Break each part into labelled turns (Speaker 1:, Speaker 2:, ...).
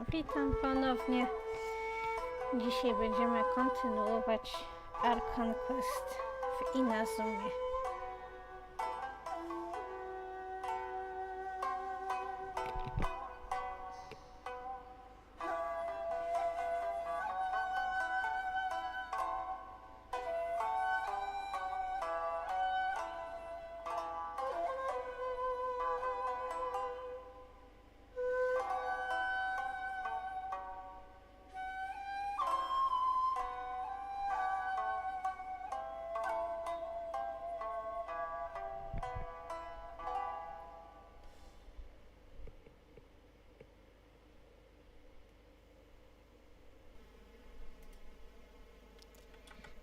Speaker 1: Witam ponownie. Dzisiaj będziemy kontynuować Archon Quest w Inazumie.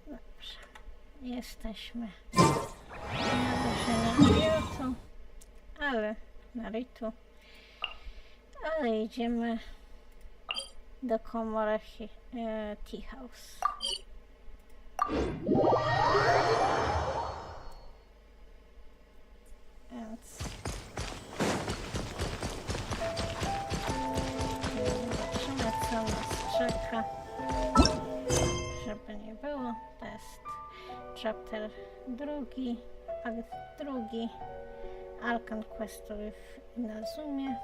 Speaker 1: Dobrze, jesteśmy na wyżynie Riotu, ale idziemy do komory Tea House. Więc zobaczymy, co nas czeka. Żeby nie było, to jest chapter drugi, akt drugi Archon Questowy w Inazumie.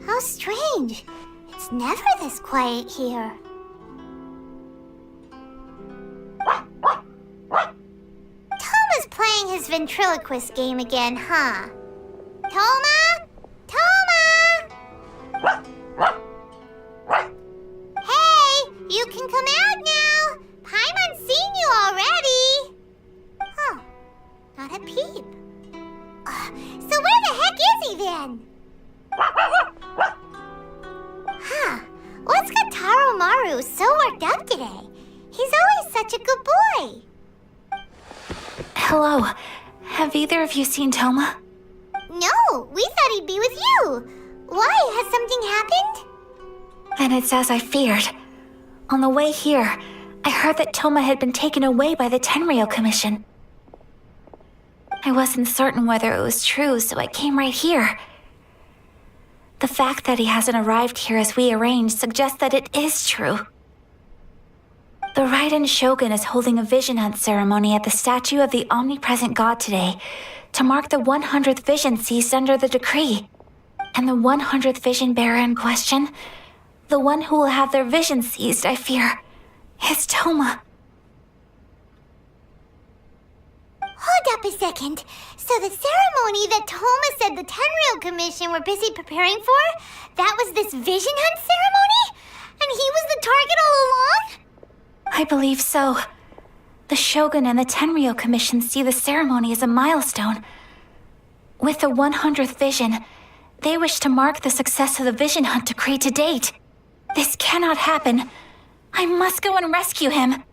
Speaker 2: How strange. It's never this quiet here. Toma's playing his ventriloquist game again, huh? Toma? Toma! Hey, you can come out now. Paimon's seen you already. Huh, not a peep. So where the heck is he then? Huh. What's got Taro Maru so worked up today? He's always such a good boy.
Speaker 3: Hello. Have either of you seen Toma?
Speaker 2: No, we thought he'd be with you. Why? Has something happened?
Speaker 3: And it's as I feared. On the way here, I heard that Toma had been taken away by the Tenryou Commission. I wasn't certain whether it was true, so I came right here. The fact that he hasn't arrived here as we arranged suggests that it is true. The Raiden Shogun is holding a vision hunt ceremony at the statue of the omnipresent god today to mark the 100th vision seized under the decree. And the 100th vision bearer in question, the one who will have their vision seized, I fear, is Toma.
Speaker 2: Hold up a second. So the ceremony that Toma said the Tenryou Commission were busy preparing for, that was this vision hunt ceremony? And he was the target all along?
Speaker 3: I believe so. The Shogun and the Tenryou Commission see the ceremony as a milestone. With the 100th vision, they wish to mark the success of the vision hunt decree to date. This cannot happen. I must go and rescue him.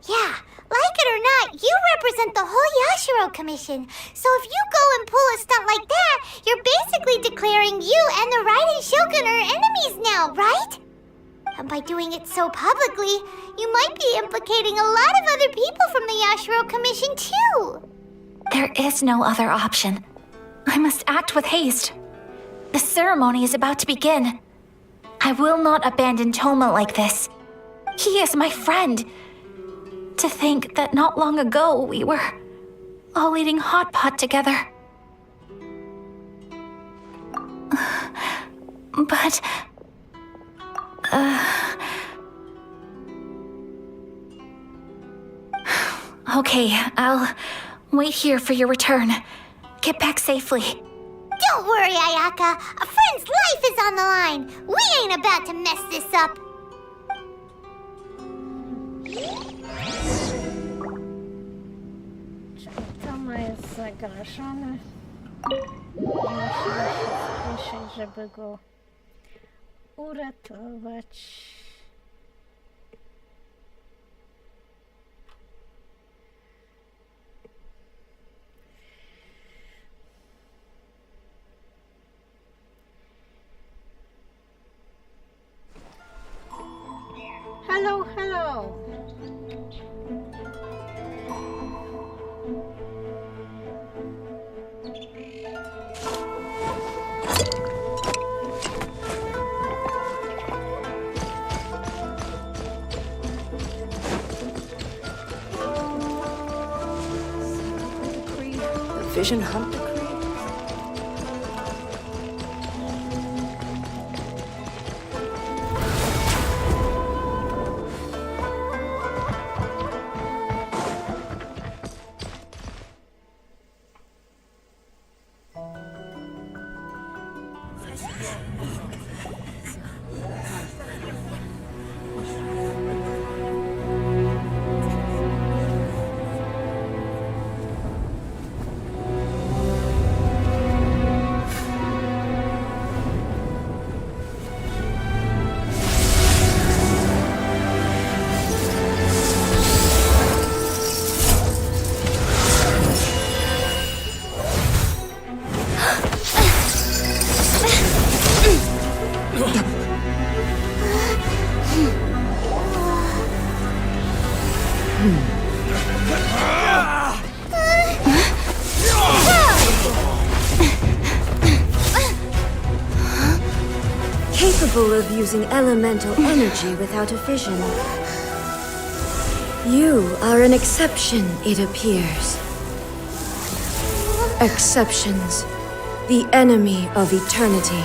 Speaker 2: Yeah, like it or not, you represent the whole Yashiro Commission. So if you go and pull a stunt like that, you're basically declaring you and the Raiden Shogun are enemies now, right? And by doing it so publicly, you might be implicating a lot of other people from the Yashiro Commission too.
Speaker 3: There is no other option. I must act with haste. The ceremony is about to begin. I will not abandon Toma like this. He is my friend. To think that not long ago we were all eating hot pot together. But... Okay, I'll wait here for your return. Get back safely.
Speaker 2: Don't worry, Ayaka. A friend's life is on the line. We ain't about to mess this up.
Speaker 1: Czyli Toma jest zagrożony. Musimy się spieszyć, żeby go uratować. Hello, hello!
Speaker 4: The Vision Hunt decree?
Speaker 5: Capable of using elemental energy without a vision. You are an exception, it appears. Exceptions. The enemy of eternity.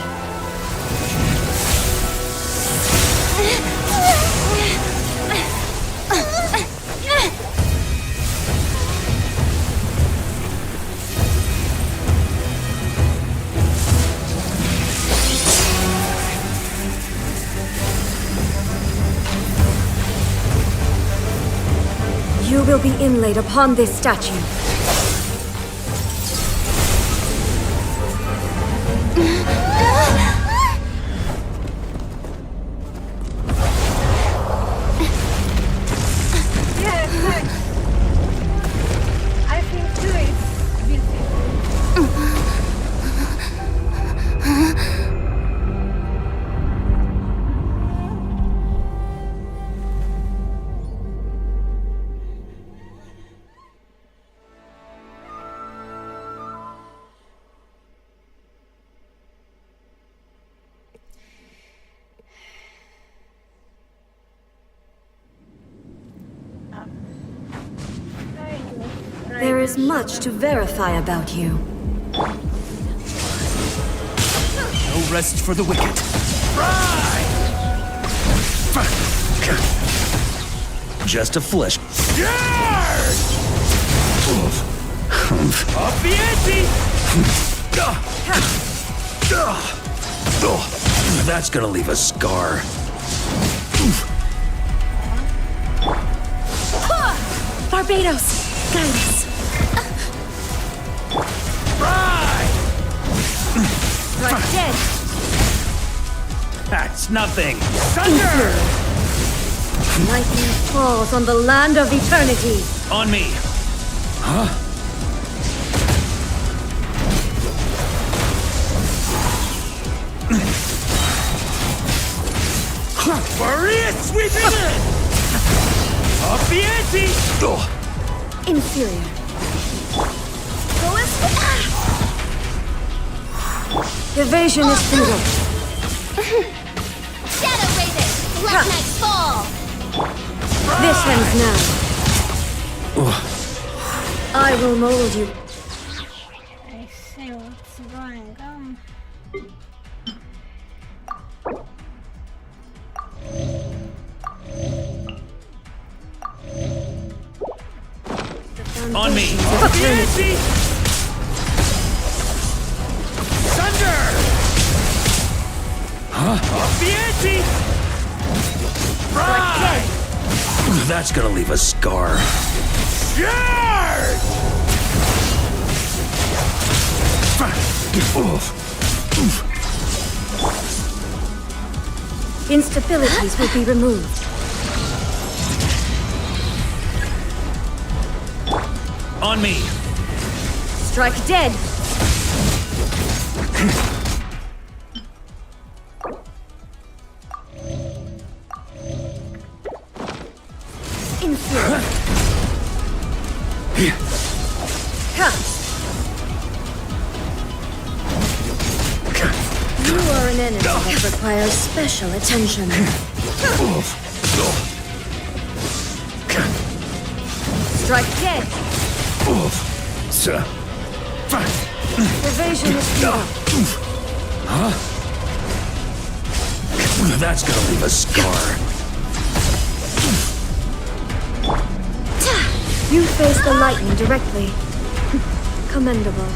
Speaker 5: You will be inlaid upon this statue.
Speaker 1: Yes, thanks. I think too it's beautiful.
Speaker 5: There is much to verify about you.
Speaker 6: No rest for the wicked. Just a flesh. Up the ante! That's gonna leave a scar.
Speaker 5: Barbados, guide us. Right dead.
Speaker 6: That's nothing. Thunder!
Speaker 5: Lightning falls on the land of eternity.
Speaker 6: On me. Huh? Maria sweeping in! Up the ante!
Speaker 5: Inferior. Evasion is futile.
Speaker 2: Shadow Raven, let night fall.
Speaker 5: This ends now. I will mold you.
Speaker 1: I see what's going on.
Speaker 6: On me! Up the ante! Thunder! Huh? Up the ante! Right! That's gonna leave a scar. Charge!
Speaker 5: Instabilities will be removed.
Speaker 6: On me!
Speaker 5: Strike dead! Influence. You are an enemy that requires special attention. Strike dead! Evasion is futile.
Speaker 6: That's gonna leave a scar.
Speaker 5: You face the lightning directly. Commendable.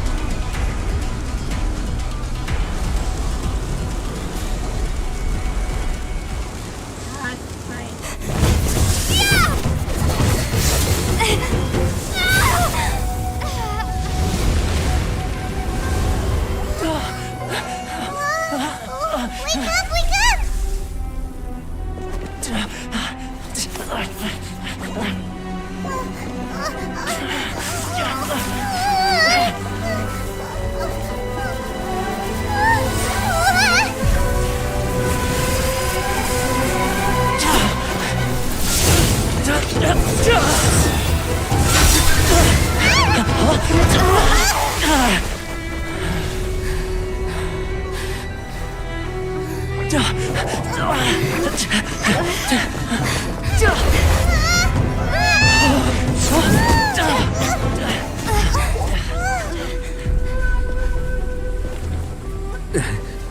Speaker 1: That's fine.
Speaker 2: Wake up, wake up!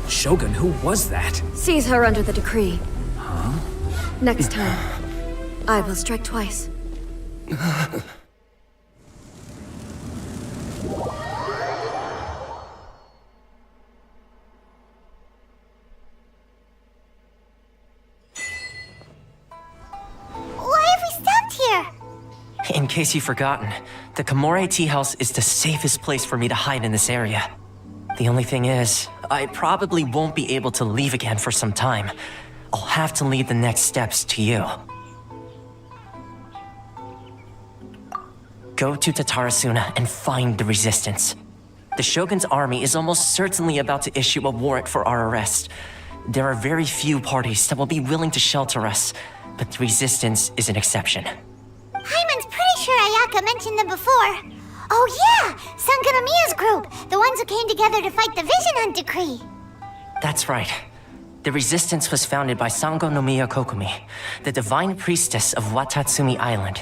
Speaker 6: Shogun, who was that?
Speaker 5: Seize her under the decree. Huh? Next time, I will strike twice.
Speaker 2: Why have we stopped here?
Speaker 4: In case you've forgotten, the Komore tea house is the safest place for me to hide in this area. The only thing is, I probably won't be able to leave again for some time. I'll have to leave the next steps to you. Go to Tatarasuna and find the resistance. The Shogun's army is almost certainly about to issue a warrant for our arrest. There are very few parties that will be willing to shelter us, but the resistance is an exception.
Speaker 2: Hyman's pretty sure Ayaka mentioned them before. Oh yeah! Sangonomiya's group! The ones who came together to fight the Vision Hunt decree!
Speaker 4: That's right. The resistance was founded by Sango no Miya Kokumi, the divine priestess of Watatsumi Island.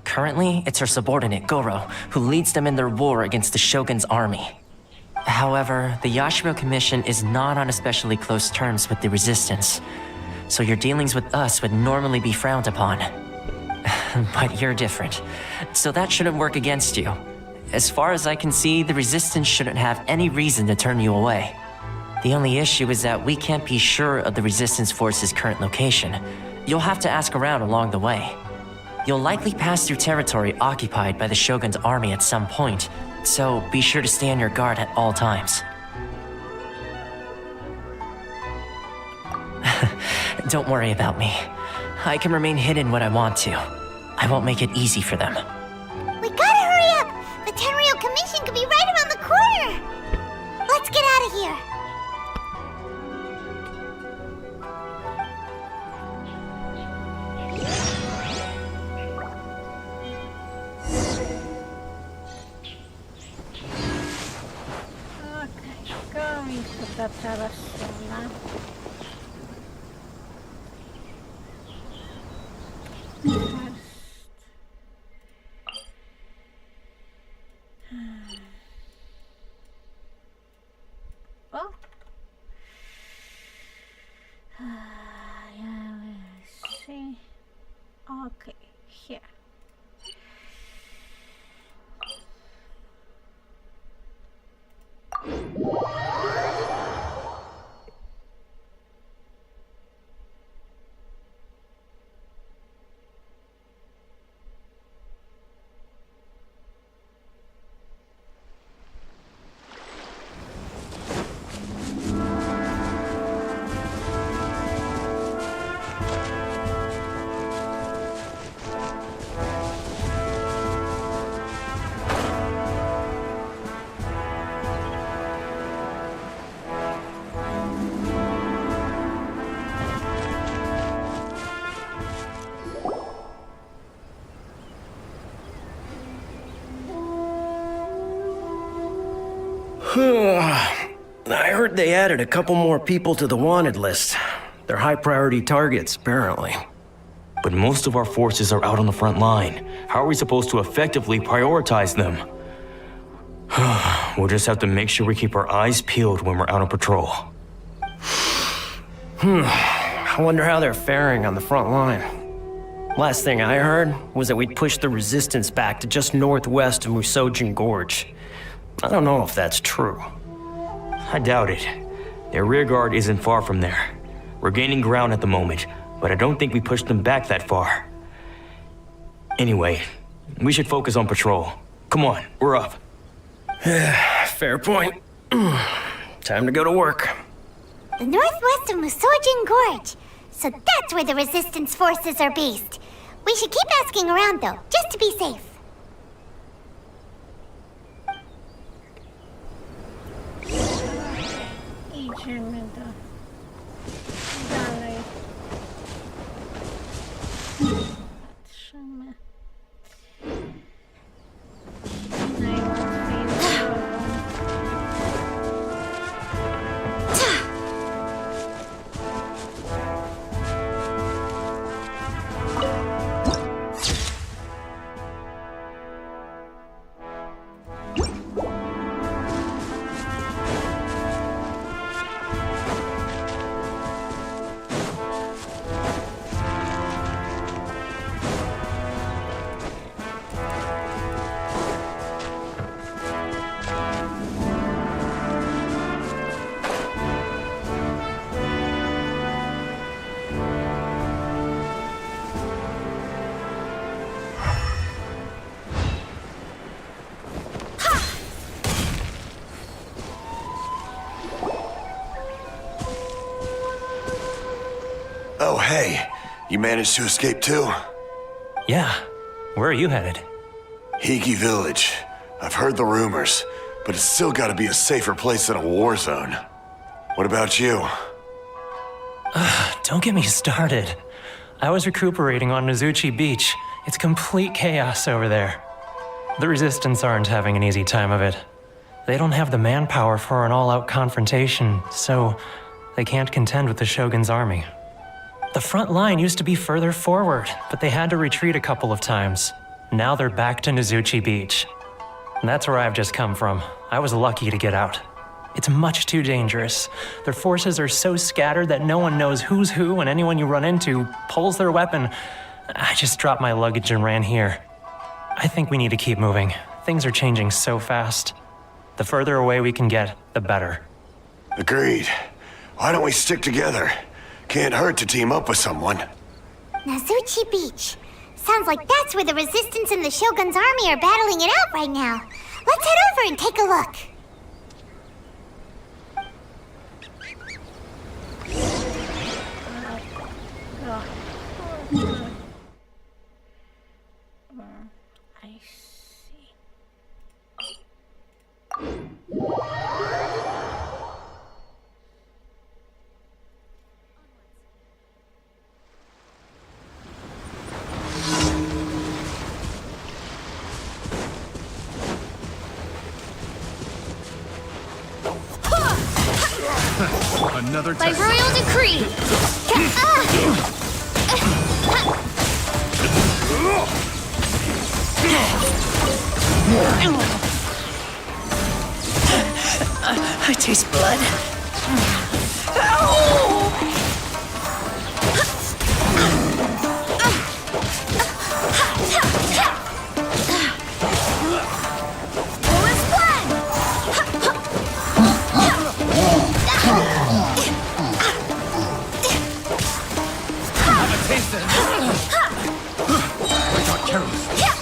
Speaker 4: Currently, it's her subordinate, Goro, who leads them in their war against the Shogun's army. However, the Yashiro Commission is not on especially close terms with the resistance, so your dealings with us would normally be frowned upon. But you're different, so that shouldn't work against you. As far as I can see, the resistance shouldn't have any reason to turn you away. The only issue is that we can't be sure of the resistance force's current location. You'll have to ask around along the way. You'll likely pass through territory occupied by the Shogun's army at some point, so be sure to stay on your guard at all times. Don't worry about me. I can remain hidden when I want to. I won't make it easy for them.
Speaker 2: We gotta hurry up! The Tenryou Commission could be right around the corner! Let's get out of here!
Speaker 1: Okay, going to Tatarasuna. Oh. Yeah, let's see. Okay, here.
Speaker 7: I heard they added a couple more people to the wanted list. They're high priority targets, apparently.
Speaker 8: But most of our forces are out on the front line. How are we supposed to effectively prioritize them? We'll just have to make sure we keep our eyes peeled when we're out on patrol.
Speaker 7: I wonder how they're faring on the front line. Last thing I heard was that we'd pushed the resistance back to just northwest of Musojin Gorge. I don't know if that's true.
Speaker 8: I doubt it. Their rear guard isn't far from there. We're gaining ground at the moment, but I don't think we pushed them back that far. Anyway, we should focus on patrol. Come on, we're up.
Speaker 7: Fair point. Time to go to work.
Speaker 2: The northwest of Musojin Gorge. So that's where the resistance forces are based. We should keep asking around though, just to be safe.
Speaker 1: Idziemy dalej. Patrzymy. Najłatwiej drogą.
Speaker 9: Oh, hey. You managed to escape too?
Speaker 4: Yeah. Where are you headed?
Speaker 9: Hiki Village. I've heard the rumors, but it's still gotta be a safer place than a war zone. What about you?
Speaker 4: Don't get me started. I was recuperating on Nizuchi Beach. It's complete chaos over there. The Resistance aren't having an easy time of it. They don't have the manpower for an all-out confrontation, so they can't contend with the Shogun's army. The front line used to be further forward, but they had to retreat a couple of times. Now they're back to Nizuchi Beach. And that's where I've just come from. I was lucky to get out. It's much too dangerous. Their forces are so scattered that no one knows who's who, and anyone you run into pulls their weapon. I just dropped my luggage and ran here. I think we need to keep moving. Things are changing so fast. The further away we can get, the better.
Speaker 9: Agreed. Why don't we stick together? Can't hurt to team up with someone.
Speaker 2: Nizuchi Beach. Sounds like that's where the Resistance and the Shogun's army are battling it out right now. Let's head over and take a look.
Speaker 1: I see.
Speaker 6: Another
Speaker 2: By
Speaker 6: test.
Speaker 2: royal decree.
Speaker 3: I taste blood.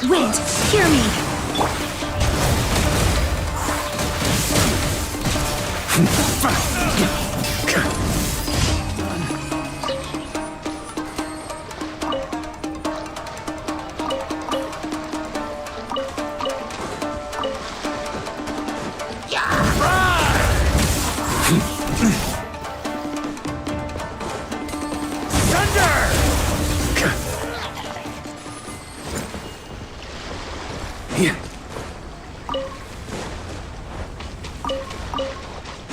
Speaker 3: Wind, hear me.
Speaker 7: Here.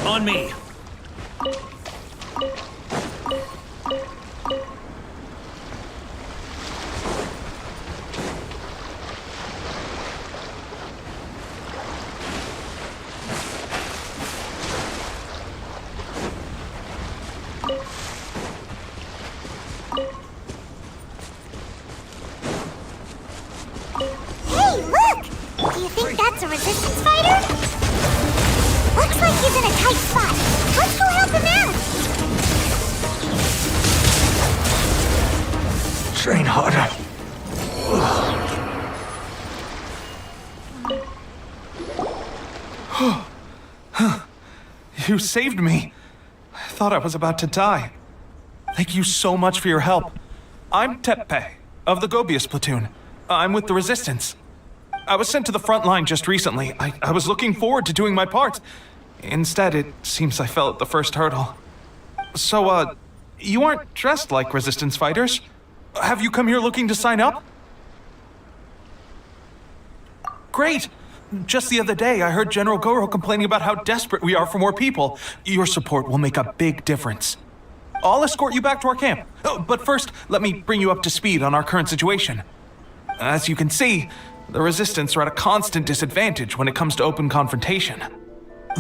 Speaker 6: On me!
Speaker 2: Hey, look! Do you think that's a resistance fighter? Looks like he's in a tight spot. Let's go help him out!
Speaker 6: Train harder. You saved me. I thought I was about to die. Thank you so much for your help. I'm Tepe, of the Gobius platoon. I'm with the Resistance. I was sent to the front line just recently. I was looking forward to doing my part. Instead, it seems I fell at the first hurdle. So, you aren't dressed like Resistance fighters? Have you come here looking to sign up? Great! Just the other day, I heard General Goro complaining about how desperate we are for more people. Your support will make a big difference. I'll escort you back to our camp. But first, let me bring you up to speed on our current situation. As you can see, the Resistance are at a constant disadvantage when it comes to open confrontation.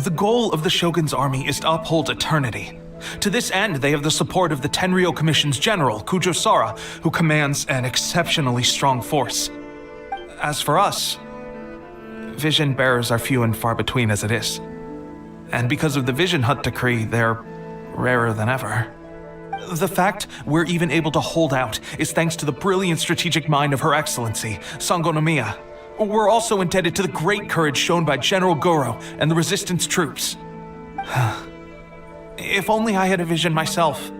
Speaker 6: The goal of the Shogun's army is to uphold eternity. To this end, they have the support of the Tenryou Commission's general, Kujosara, who commands an exceptionally strong force. As for us, vision bearers are few and far between as it is. And because of the Vision Hunt decree, they're rarer than ever. The fact we're even able to hold out is thanks to the brilliant strategic mind of Her Excellency, Sango Nomiya. We're also indebted to the great courage shown by General Goro and the Resistance troops. If only I had a vision myself.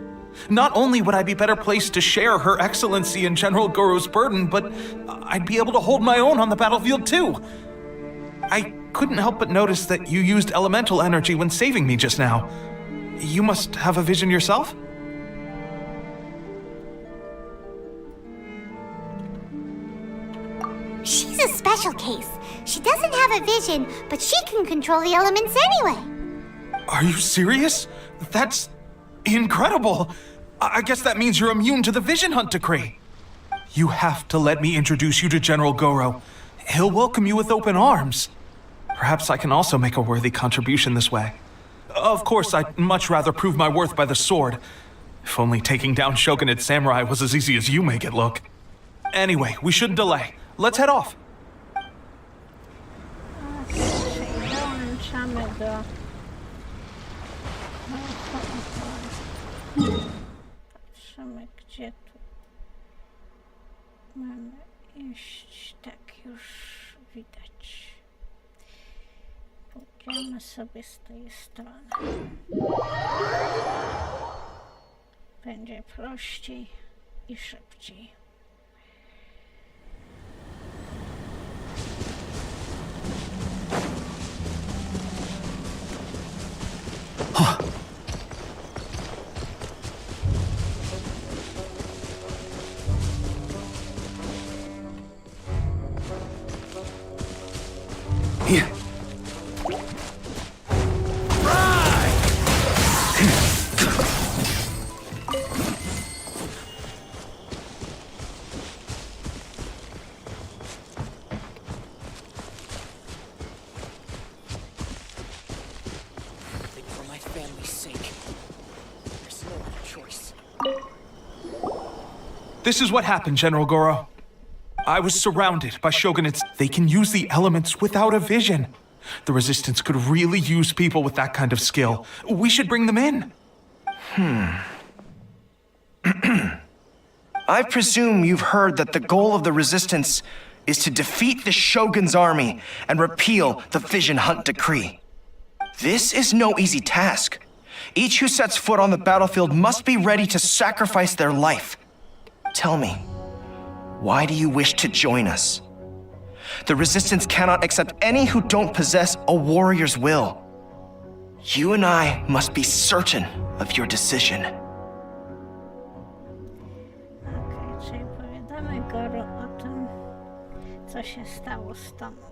Speaker 6: Not only would I be better placed to share Her Excellency and General Goro's burden, but I'd be able to hold my own on the battlefield too. I couldn't help but notice that you used elemental energy when saving me just now. You must have a vision yourself?
Speaker 2: She's a special case. She doesn't have a vision, but she can control the elements anyway.
Speaker 6: Are you serious? That's incredible. I guess that means you're immune to the Vision Hunt decree. You have to let me introduce you to General Goro. He'll welcome you with open arms. Perhaps I can also make a worthy contribution this way. Of course, I'd much rather prove my worth by the sword. If only taking down Shogunate samurai was as easy as you make it look. Anyway, we shouldn't delay. Let's head off.
Speaker 1: Dołączamy do... Patrzymy, gdzie tu mamy iść. Tak, już widać. Pójdziemy sobie z tej strony. Będzie prościej i szybciej.
Speaker 6: Here.
Speaker 4: For my family's sake, there's no other choice.
Speaker 6: This is what happened, General Goro. I was surrounded by shogunates. They can use the elements without a vision. The Resistance could really use people with that kind of skill. We should bring them in.
Speaker 10: I presume you've heard that the goal of the Resistance is to defeat the Shogun's army and repeal the Vision Hunt decree. This is no easy task. Each who sets foot on the battlefield must be ready to sacrifice their life. Tell me, why do you wish to join us? The Resistance cannot accept any who don't possess a warrior's will. You and I must be certain of your decision.
Speaker 1: Okej, czyli powiadamy Goro o tym, co się stało z Tomą.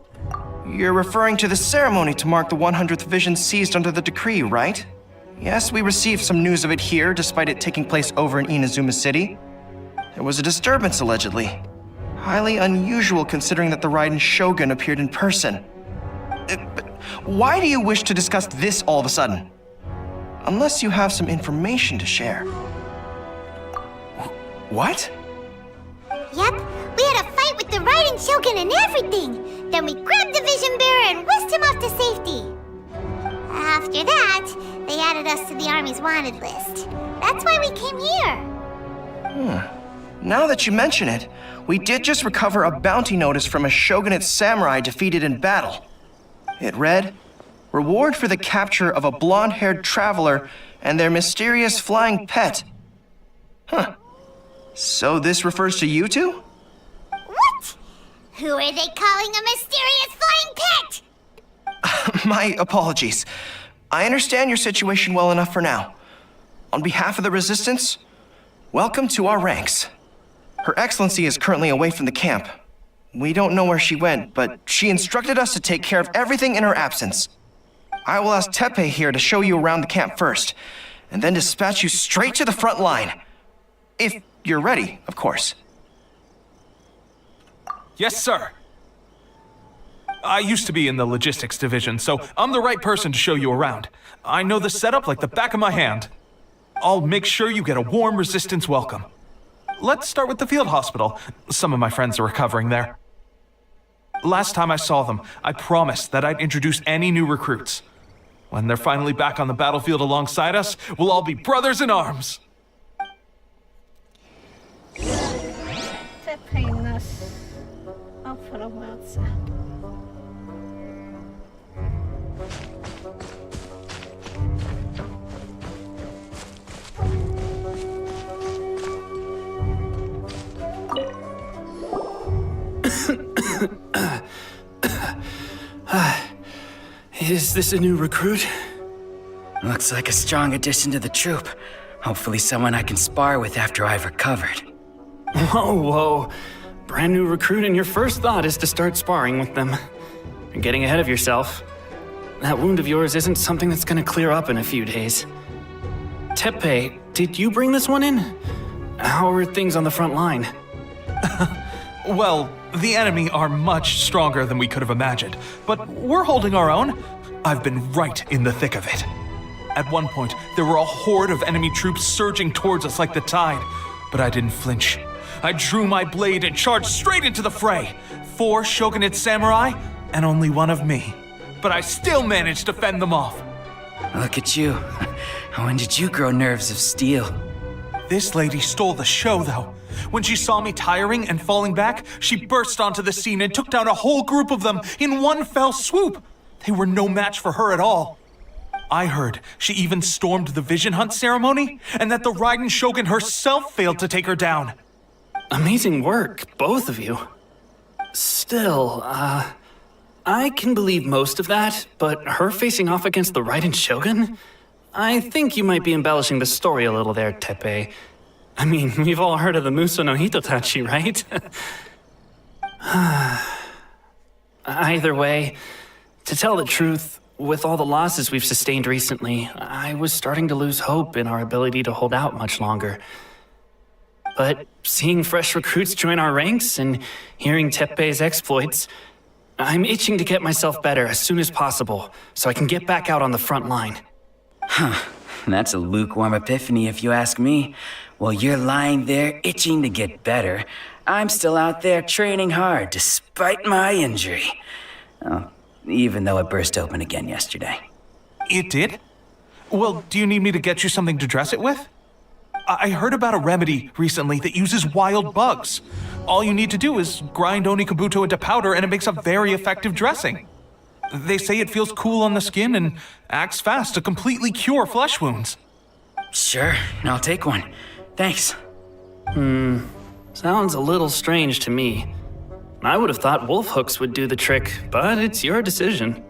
Speaker 10: You're referring to the ceremony to mark the 100th vision seized under the decree, right? Yes, we received some news of it here, despite it taking place over in Inazuma City. There was a disturbance, allegedly. Highly unusual considering that the Raiden Shogun appeared in person. But why do you wish to discuss this all of a sudden? Unless you have some information to share. What?
Speaker 2: Yep, we had a fight with the Raiden Shogun and everything. Then we grabbed the Vision Bearer and whisked him off to safety. After that, they added us to the Army's wanted list. That's why we came here.
Speaker 10: Now that you mention it, we did just recover a bounty notice from a Shogunate samurai defeated in battle. It read, "Reward for the capture of a blonde-haired traveler and their mysterious flying pet." Huh. So this refers to you two?
Speaker 2: What? Who are they calling a mysterious flying pet?
Speaker 10: My apologies. I understand your situation well enough for now. On behalf of the Resistance, welcome to our ranks. Her Excellency is currently away from the camp. We don't know where she went, but she instructed us to take care of everything in her absence. I will ask Teppei here to show you around the camp first, and then dispatch you straight to the front line. If you're ready, of course.
Speaker 6: Yes, sir. I used to be in the logistics division, so I'm the right person to show you around. I know the setup like the back of my hand. I'll make sure you get a warm Resistance welcome. Let's start with the field hospital. Some of my friends are recovering there. Last time I saw them, I promised that I'd introduce any new recruits. When they're finally back on the battlefield alongside us, we'll all be brothers in arms.
Speaker 1: Teppei nas oprowadza.
Speaker 11: Is this a new recruit?
Speaker 12: Looks like a strong addition to the troop. Hopefully someone I can spar with after I've recovered.
Speaker 11: Whoa. Brand new recruit and your first thought is to start sparring with them. You're getting ahead of yourself. That wound of yours isn't something that's gonna clear up in a few days. Teppei, did you bring this one in? How are things on the front line?
Speaker 6: Well, the enemy are much stronger than we could have imagined, but we're holding our own. I've been right in the thick of it. At one point, there were a horde of enemy troops surging towards us like the tide, but I didn't flinch. I drew my blade and charged straight into the fray. 4 Shogunate samurai, and only one of me. But I still managed to fend them off.
Speaker 12: Look at you. When did you grow nerves of steel?
Speaker 6: This lady stole the show, though. When she saw me tiring and falling back, she burst onto the scene and took down a whole group of them in one fell swoop. They were no match for her at all. I heard she even stormed the Vision Hunt ceremony, and that the Raiden Shogun herself failed to take her down.
Speaker 11: Amazing work, both of you. Still, I can believe most of that, but her facing off against the Raiden Shogun? I think you might be embellishing the story a little there, Teppei. I mean, we've all heard of the Muso no Hitotachi, right? Either way, to tell the truth, with all the losses we've sustained recently, I was starting to lose hope in our ability to hold out much longer. But seeing fresh recruits join our ranks and hearing Teppei's exploits, I'm itching to get myself better as soon as possible so I can get back out on the front line.
Speaker 12: Huh. That's a lukewarm epiphany if you ask me. While you're lying there itching to get better, I'm still out there training hard despite my injury. Oh, even though it burst open again yesterday.
Speaker 6: It did? Well, do you need me to get you something to dress it with? I heard about a remedy recently that uses wild bugs. All you need to do is grind Onikabuto into powder and it makes a very effective dressing. They say it feels cool on the skin and acts fast to completely cure flesh wounds.
Speaker 12: Sure, I'll take one. Thanks.
Speaker 11: Sounds a little strange to me. I would have thought wolf hooks would do the trick, but it's your decision.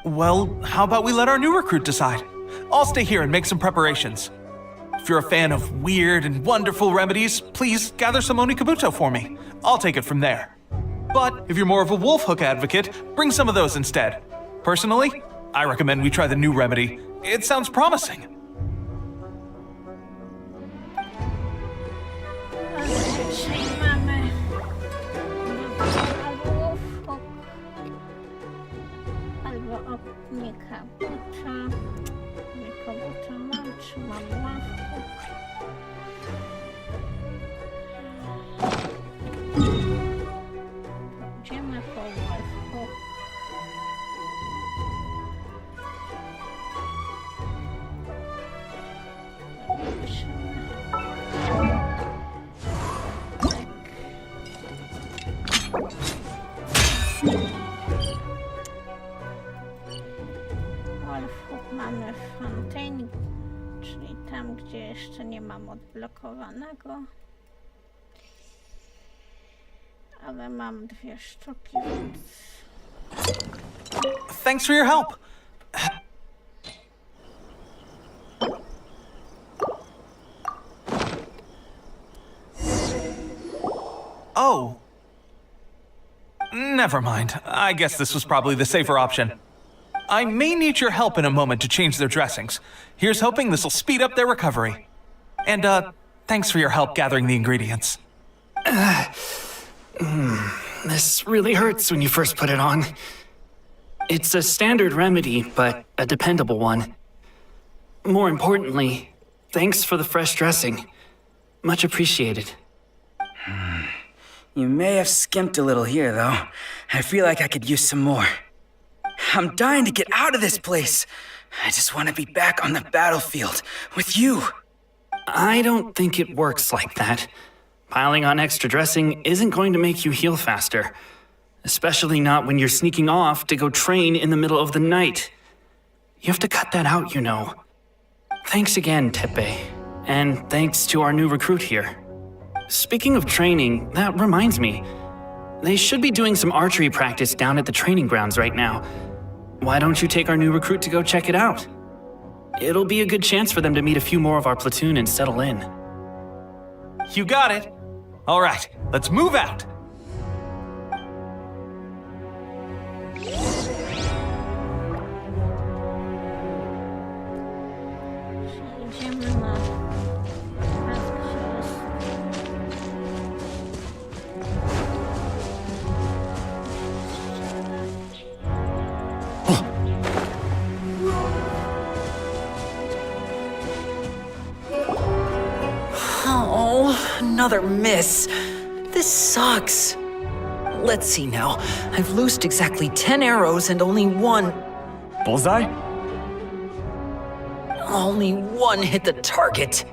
Speaker 6: Well, how about we let our new recruit decide? I'll stay here and make some preparations. If you're a fan of weird and wonderful remedies, please gather some Onikabuto for me. I'll take it from there. But if you're more of a wolf hook advocate, bring some of those instead. Personally, I recommend we try the new remedy. It sounds promising.
Speaker 1: Czyli mamy albo wolf hook, albo ognika buta. Ognika buta mam, czy mam wolf hook? Idziemy po wolf hook. Wolfhook mamy w Fontaine, czyli tam, gdzie jeszcze nie mam odblokowanego. Ale mam 2 sztuki, więc...
Speaker 6: Thanks for your help. Oh. Never mind. I guess this was probably the safer option. I may need your help in a moment to change their dressings. Here's hoping this will speed up their recovery. And, thanks for your help gathering the ingredients.
Speaker 11: This really hurts when you first put it on. It's a standard remedy, but a dependable one. More importantly, thanks for the fresh dressing. Much appreciated.
Speaker 12: You may have skimped a little here, though. I feel like I could use some more. I'm dying to get out of this place. I just want to be back on the battlefield with you.
Speaker 11: I don't think it works like that. Piling on extra dressing isn't going to make you heal faster. Especially not when you're sneaking off to go train in the middle of the night. You have to cut that out, you know. Thanks again, Tepe. And thanks to our new recruit here. Speaking of training, that reminds me. They should be doing some archery practice down at the training grounds right now. Why don't you take our new recruit to go check it out? It'll be a good chance for them to meet a few more of our platoon and settle in.
Speaker 6: You got it. All right, let's move out.
Speaker 1: Idziemy na...
Speaker 13: Oh, another miss. This sucks. Let's see now. I've loosed exactly 10 arrows and only one...
Speaker 14: Bullseye?
Speaker 13: Only one hit the target.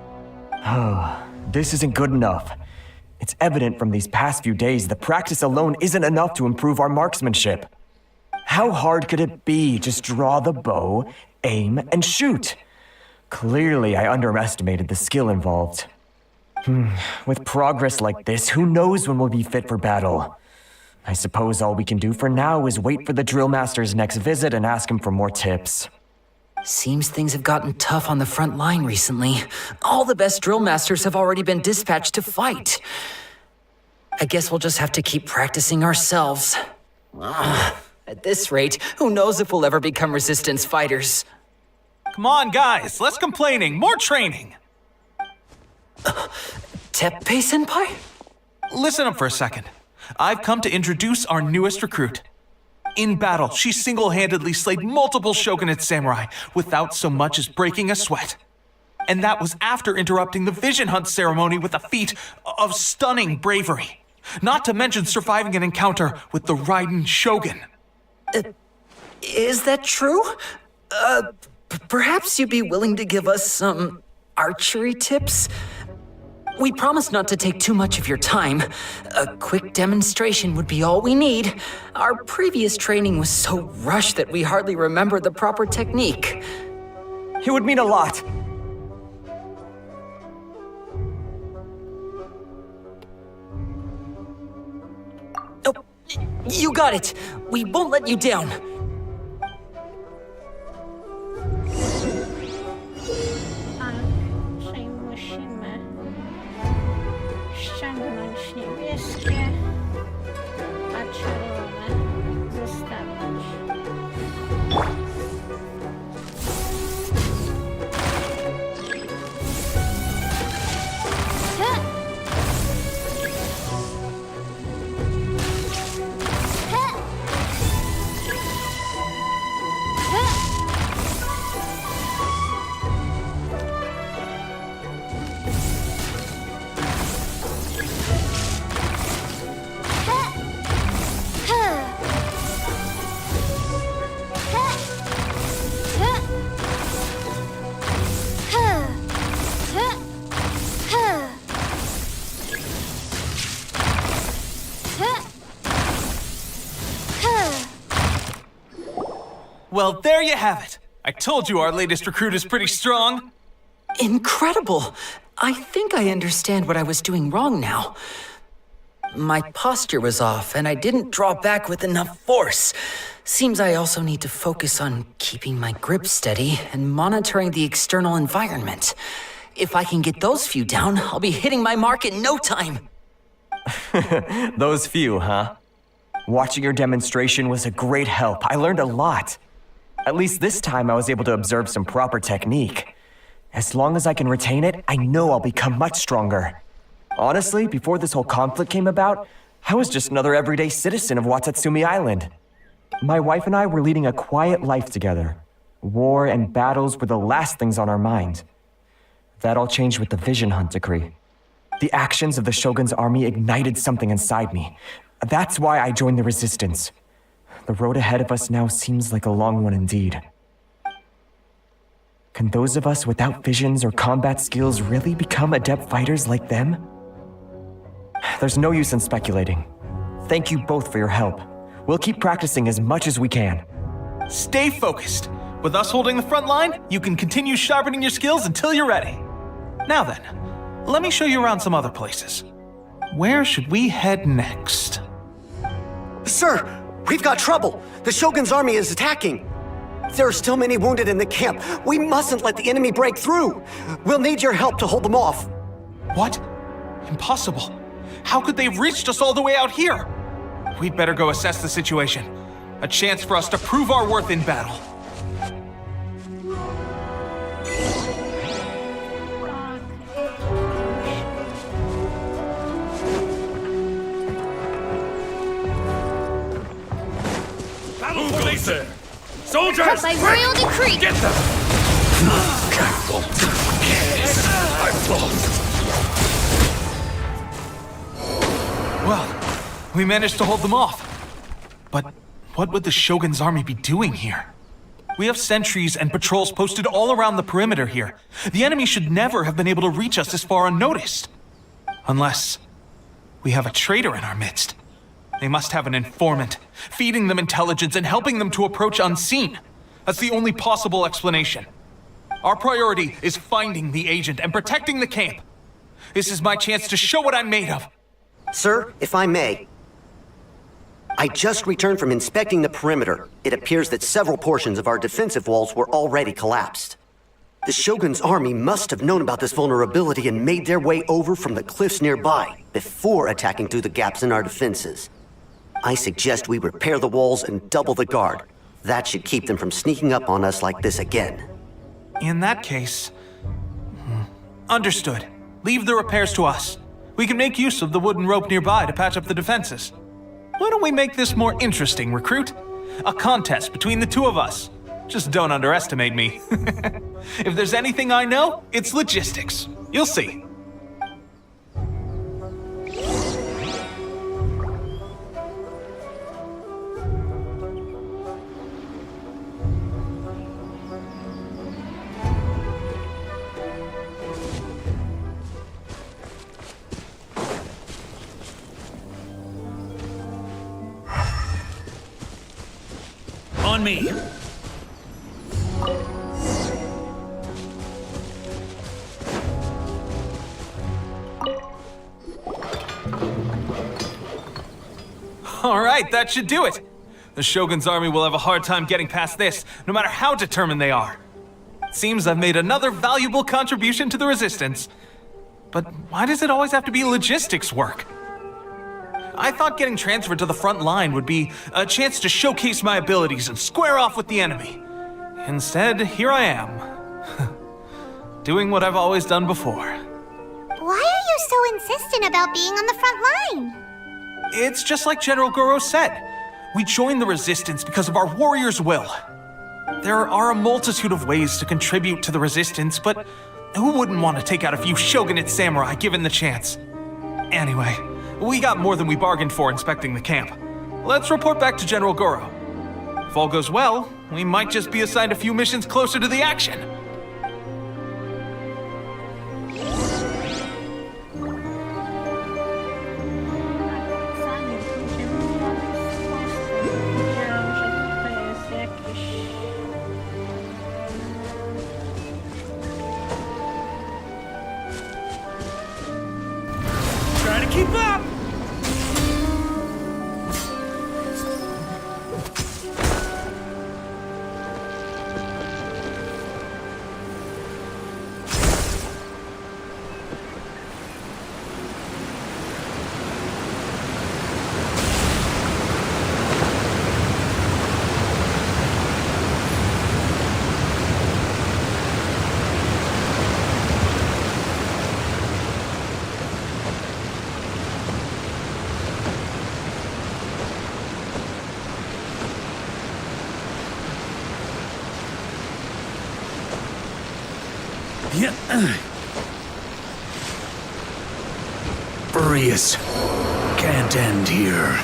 Speaker 14: This isn't good enough. It's evident from these past few days that practice alone isn't enough to improve our marksmanship. How hard could it be? Just draw the bow, aim, and shoot. Clearly, I underestimated the skill involved. With progress like this, who knows when we'll be fit for battle? I suppose all we can do for now is wait for the drill master's next visit and ask him for more tips.
Speaker 13: Seems things have gotten tough on the front line recently. All the best drill masters have already been dispatched to fight. I guess we'll just have to keep practicing ourselves. At this rate, who knows if we'll ever become resistance fighters.
Speaker 6: Come on, guys, less complaining, more training.
Speaker 13: Teppei-senpai?
Speaker 6: Listen up for a second. I've come to introduce our newest recruit. In battle, she single-handedly slayed multiple shogunate samurai without so much as breaking a sweat. And that was after interrupting the vision hunt ceremony with a feat of stunning bravery. Not to mention surviving an encounter with the Raiden Shogun.
Speaker 13: Is that true? Perhaps you'd be willing to give us some archery tips? We promise not to take too much of your time. A quick demonstration would be all we need. Our previous training was so rushed that we hardly remember the proper technique.
Speaker 14: It would mean a lot.
Speaker 13: Oh, you got it. We won't let you down.
Speaker 1: Ściągnąć niebieskie, a
Speaker 6: Well, there you have it. I told you our latest recruit is pretty strong.
Speaker 13: Incredible! I think I understand what I was doing wrong now. My posture was off, and I didn't draw back with enough force. Seems I also need to focus on keeping my grip steady and monitoring the external environment. If I can get those few down, I'll be hitting my mark in no time.
Speaker 14: Those few, huh? Watching your demonstration was a great help. I learned a lot. At least this time I was able to observe some proper technique. As long as I can retain it, I know I'll become much stronger. Honestly, before this whole conflict came about, I was just another everyday citizen of Watatsumi Island. My wife and I were leading a quiet life together. War and battles were the last things on our mind. That all changed with the Vision Hunt decree. The actions of the Shogun's army ignited something inside me. That's why I joined the resistance. The road ahead of us now seems like a long one indeed. Can those of us without visions or combat skills really become adept fighters like them? There's no use in speculating. Thank you both for your help. We'll keep practicing as much as we can.
Speaker 6: Stay focused. With us holding the front line, you can continue sharpening your skills until you're ready. Now then, let me show you around some other places. Where should we head next?
Speaker 15: Sir, we've got trouble. The Shogun's army is attacking. There are still many wounded in the camp. We mustn't let the enemy break through. We'll need your help to hold them off.
Speaker 6: What? Impossible. How could they have reached us all the way out here? We'd better go assess the situation. A chance for us to prove our worth in battle.
Speaker 16: Battle police there! Soldiers!
Speaker 2: Cut by royal decree!
Speaker 16: Get them! I've lost.
Speaker 6: Well, we managed to hold them off. But what would the Shogun's army be doing here? We have sentries and patrols posted all around the perimeter here. The enemy should never have been able to reach us this far unnoticed. Unless we have a traitor in our midst. They must have an informant, feeding them intelligence and helping them to approach unseen. That's the only possible explanation. Our priority is finding the agent and protecting the camp. This is my chance to show what I'm made of.
Speaker 15: Sir, if I may. I just returned from inspecting the perimeter. It appears that several portions of our defensive walls were already collapsed. The Shogun's army must have known about this vulnerability and made their way over from the cliffs nearby before attacking through the gaps in our defenses. I suggest we repair the walls and double the guard. That should keep them from sneaking up on us like this again.
Speaker 6: In that case... Understood. Leave the repairs to us. We can make use of the wooden rope nearby to patch up the defenses. Why don't we make this more interesting, recruit? A contest between the two of us. Just don't underestimate me. If there's anything I know, it's logistics. You'll see.
Speaker 16: On me.
Speaker 6: All right, that should do it. The Shogun's army will have a hard time getting past this, no matter how determined they are. It seems I've made another valuable contribution to the resistance. But why does it always have to be logistics work? I thought getting transferred to the front line would be a chance to showcase my abilities and square off with the enemy. Instead, here I am. Doing what I've always done before.
Speaker 2: Why are you so insistent about being on the front line?
Speaker 6: It's just like General Goro said. We joined the resistance because of our warrior's will. There are a multitude of ways to contribute to the resistance, but who wouldn't want to take out a few shogunate samurai given the chance? Anyway, we got more than we bargained for inspecting the camp. Let's report back to General Goro. If all goes well, we might just be assigned a few missions closer to the action.
Speaker 16: Keep up! Yeah. Furious. Can't end here.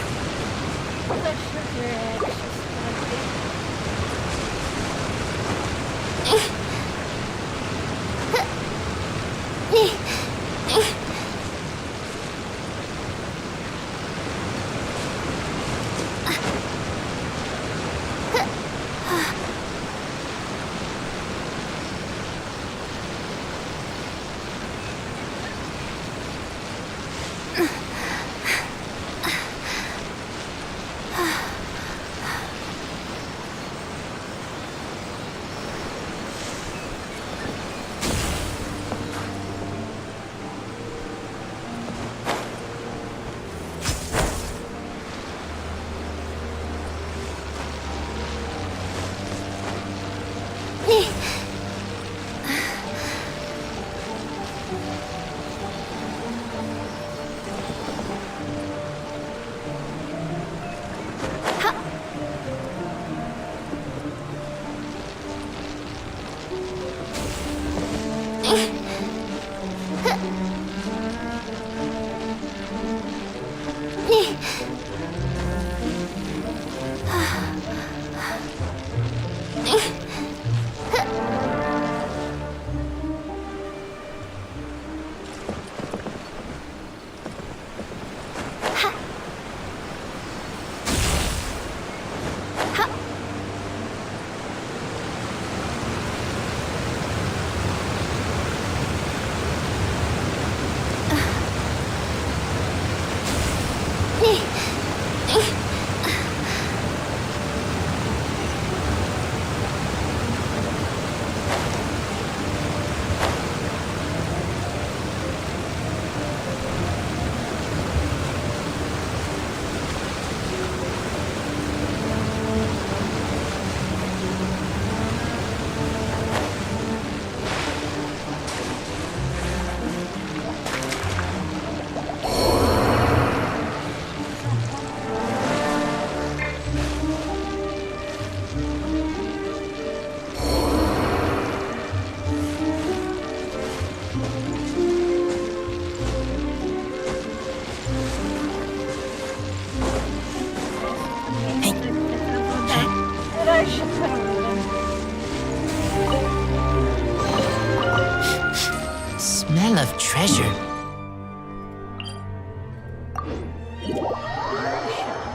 Speaker 17: Smell of treasure.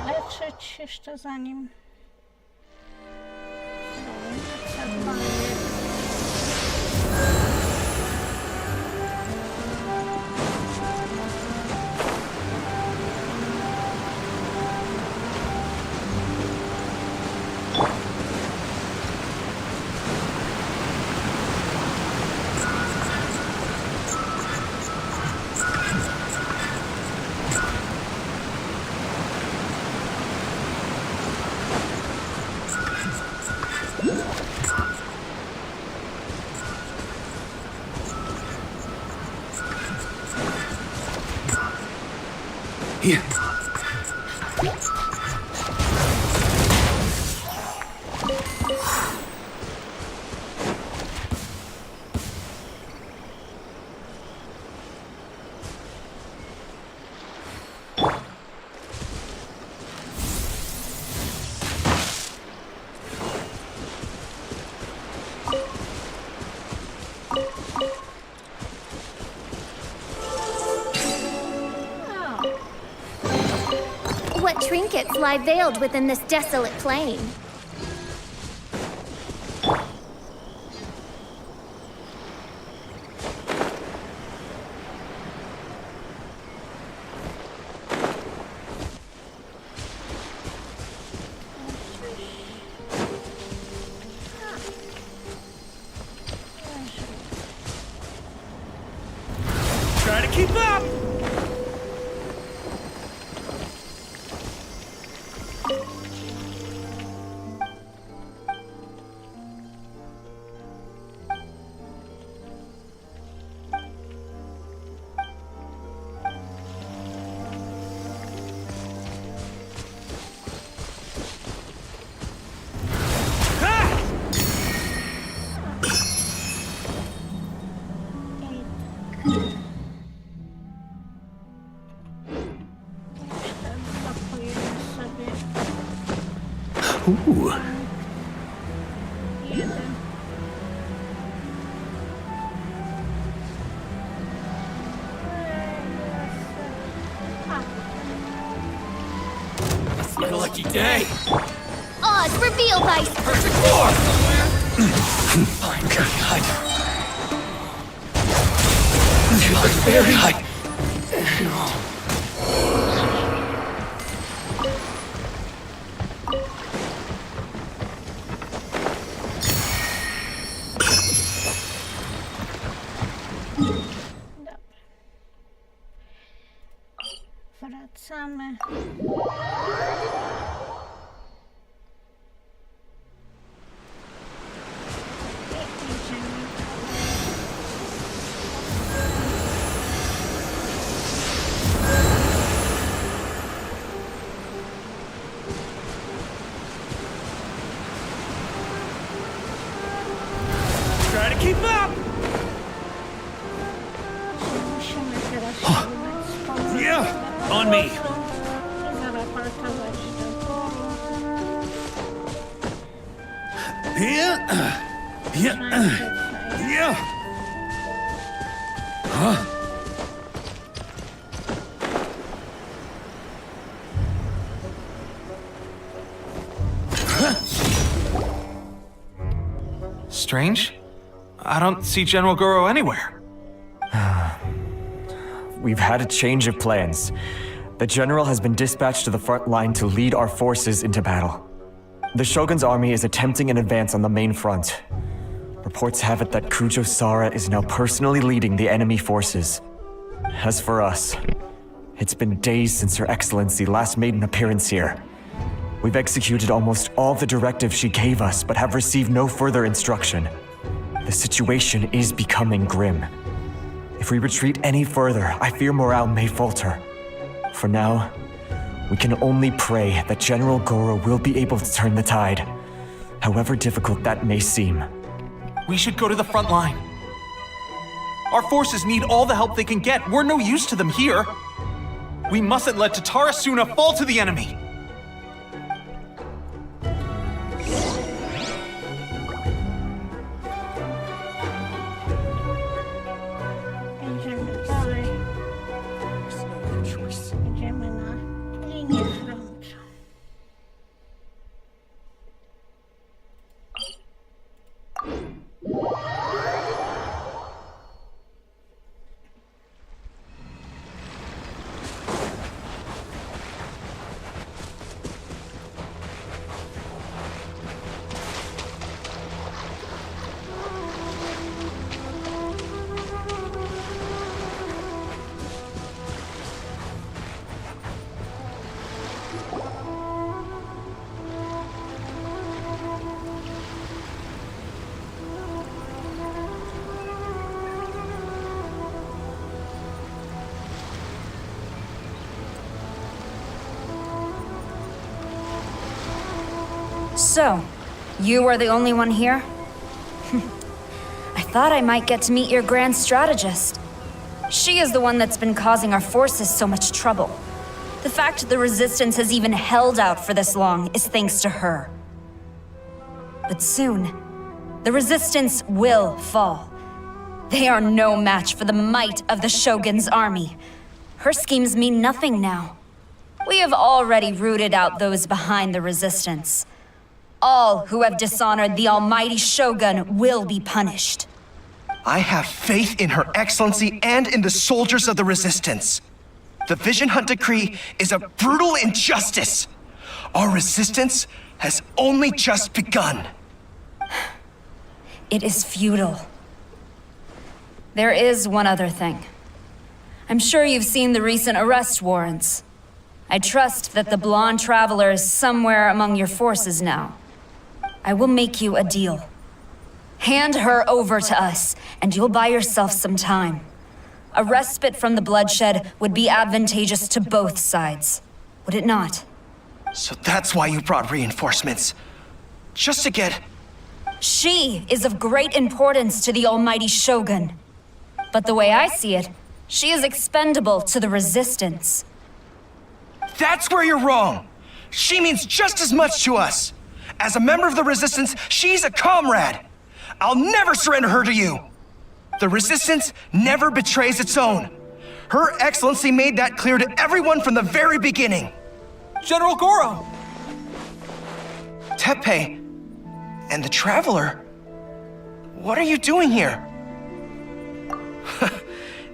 Speaker 1: Leczyć jeszcze zanim...
Speaker 16: Here.
Speaker 2: What trinkets lie veiled within this desolate plain?
Speaker 16: keep up! Ooh. It's my lucky day.
Speaker 2: Odds reveal by
Speaker 16: Perfect war! Fine, hide. Very high.
Speaker 1: Wracamy.
Speaker 16: Try to keep up! Yeah, on me. Yeah. Huh?
Speaker 6: Strange? I don't see General Goro anywhere.
Speaker 14: We've had a change of plans. The general has been dispatched to the front line to lead our forces into battle. The Shogun's army is attempting an advance on the main front. Reports have it that Kujo Sara is now personally leading the enemy forces. As for us, it's been days since Her Excellency last made an appearance here. We've executed almost all the directives she gave us, but have received no further instruction. The situation is becoming grim. If we retreat any further, I fear morale may falter. For now, we can only pray that General Goro will be able to turn the tide, however difficult that may seem.
Speaker 6: We should go to the front line. Our forces need all the help they can get. We're no use to them here. We mustn't let Tatarasuna fall to the enemy.
Speaker 18: So, you are the only one here? I thought I might get to meet your grand strategist. She is the one that's been causing our forces so much trouble. The fact the Resistance has even held out for this long is thanks to her. But soon, the Resistance will fall. They are no match for the might of the Shogun's army. Her schemes mean nothing now. We have already rooted out those behind the Resistance. All who have dishonored the almighty Shogun will be punished.
Speaker 10: I have faith in Her Excellency and in the soldiers of the Resistance. The Vision Hunt Decree is a brutal injustice. Our resistance has only just begun.
Speaker 18: It is futile. There is one other thing. I'm sure you've seen the recent arrest warrants. I trust that the blonde traveler is somewhere among your forces now. I will make you a deal. Hand her over to us, and you'll buy yourself some time. A respite from the bloodshed would be advantageous to both sides, would it not?
Speaker 10: So that's why you brought reinforcements. Just to get...
Speaker 18: She is of great importance to the almighty Shogun. But the way I see it, she is expendable to the Resistance.
Speaker 10: That's where you're wrong. She means just as much to us. As a member of the Resistance, she's a comrade. I'll never surrender her to you. The Resistance never betrays its own. Her Excellency made that clear to everyone from the very beginning.
Speaker 6: General Goro!
Speaker 10: Teppei and the Traveler? What are you doing here?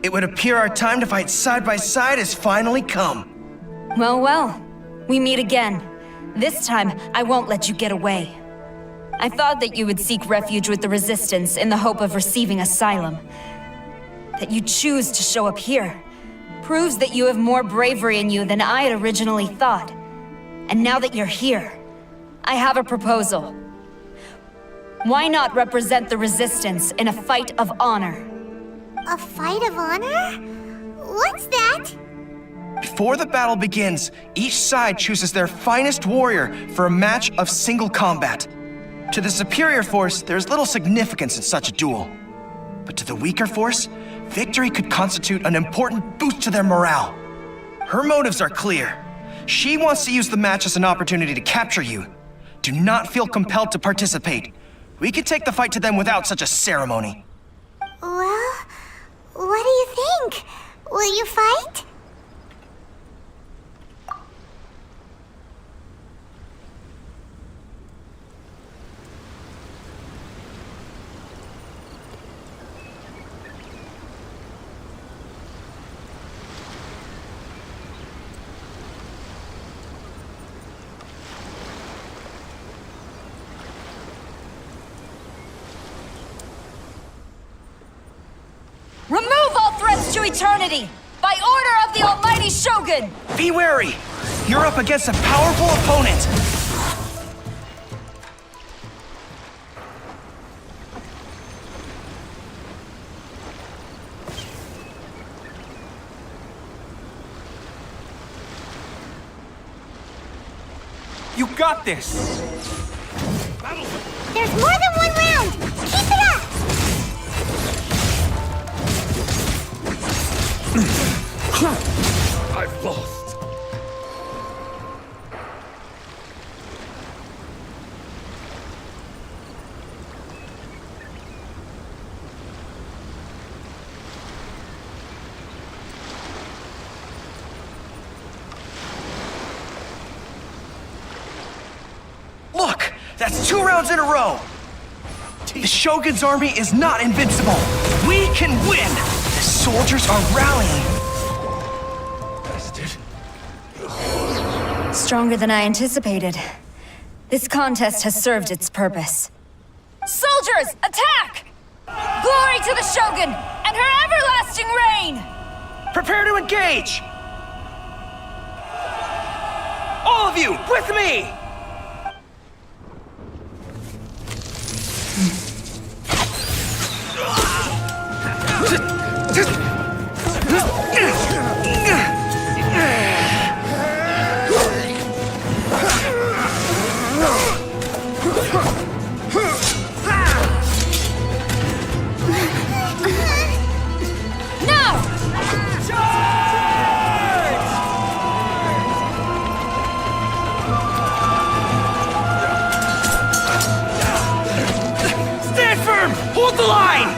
Speaker 10: It would appear our time to fight side by side has finally come.
Speaker 18: Well, well, we meet again. This time, I won't let you get away. I thought that you would seek refuge with the Resistance in the hope of receiving asylum. That you choose to show up here proves that you have more bravery in you than I had originally thought. And now that you're here, I have a proposal. Why not represent the Resistance in a fight of honor?
Speaker 2: A fight of honor? What's that?
Speaker 10: Before the battle begins, each side chooses their finest warrior for a match of single combat. To the superior force, there's little significance in such a duel. But to the weaker force, victory could constitute an important boost to their morale. Her motives are clear. She wants to use the match as an opportunity to capture you. Do not feel compelled to participate. We could take the fight to them without such a ceremony.
Speaker 2: Well, what do you think? Will you fight?
Speaker 18: Remove all threats to eternity! By order of the almighty Shogun!
Speaker 10: Be wary! You're up against a powerful opponent!
Speaker 6: You got this!
Speaker 2: There's more than one round! Keep it up!
Speaker 16: I've lost.
Speaker 10: Look! That's 2 rounds in a row! The Shogun's army is not invincible! We can win! The soldiers are rallying!
Speaker 18: Stronger than I anticipated. This contest has served its purpose. Soldiers, attack! Glory to the Shogun and her everlasting reign!
Speaker 10: Prepare to engage! All of you, with me!
Speaker 16: Hold the line!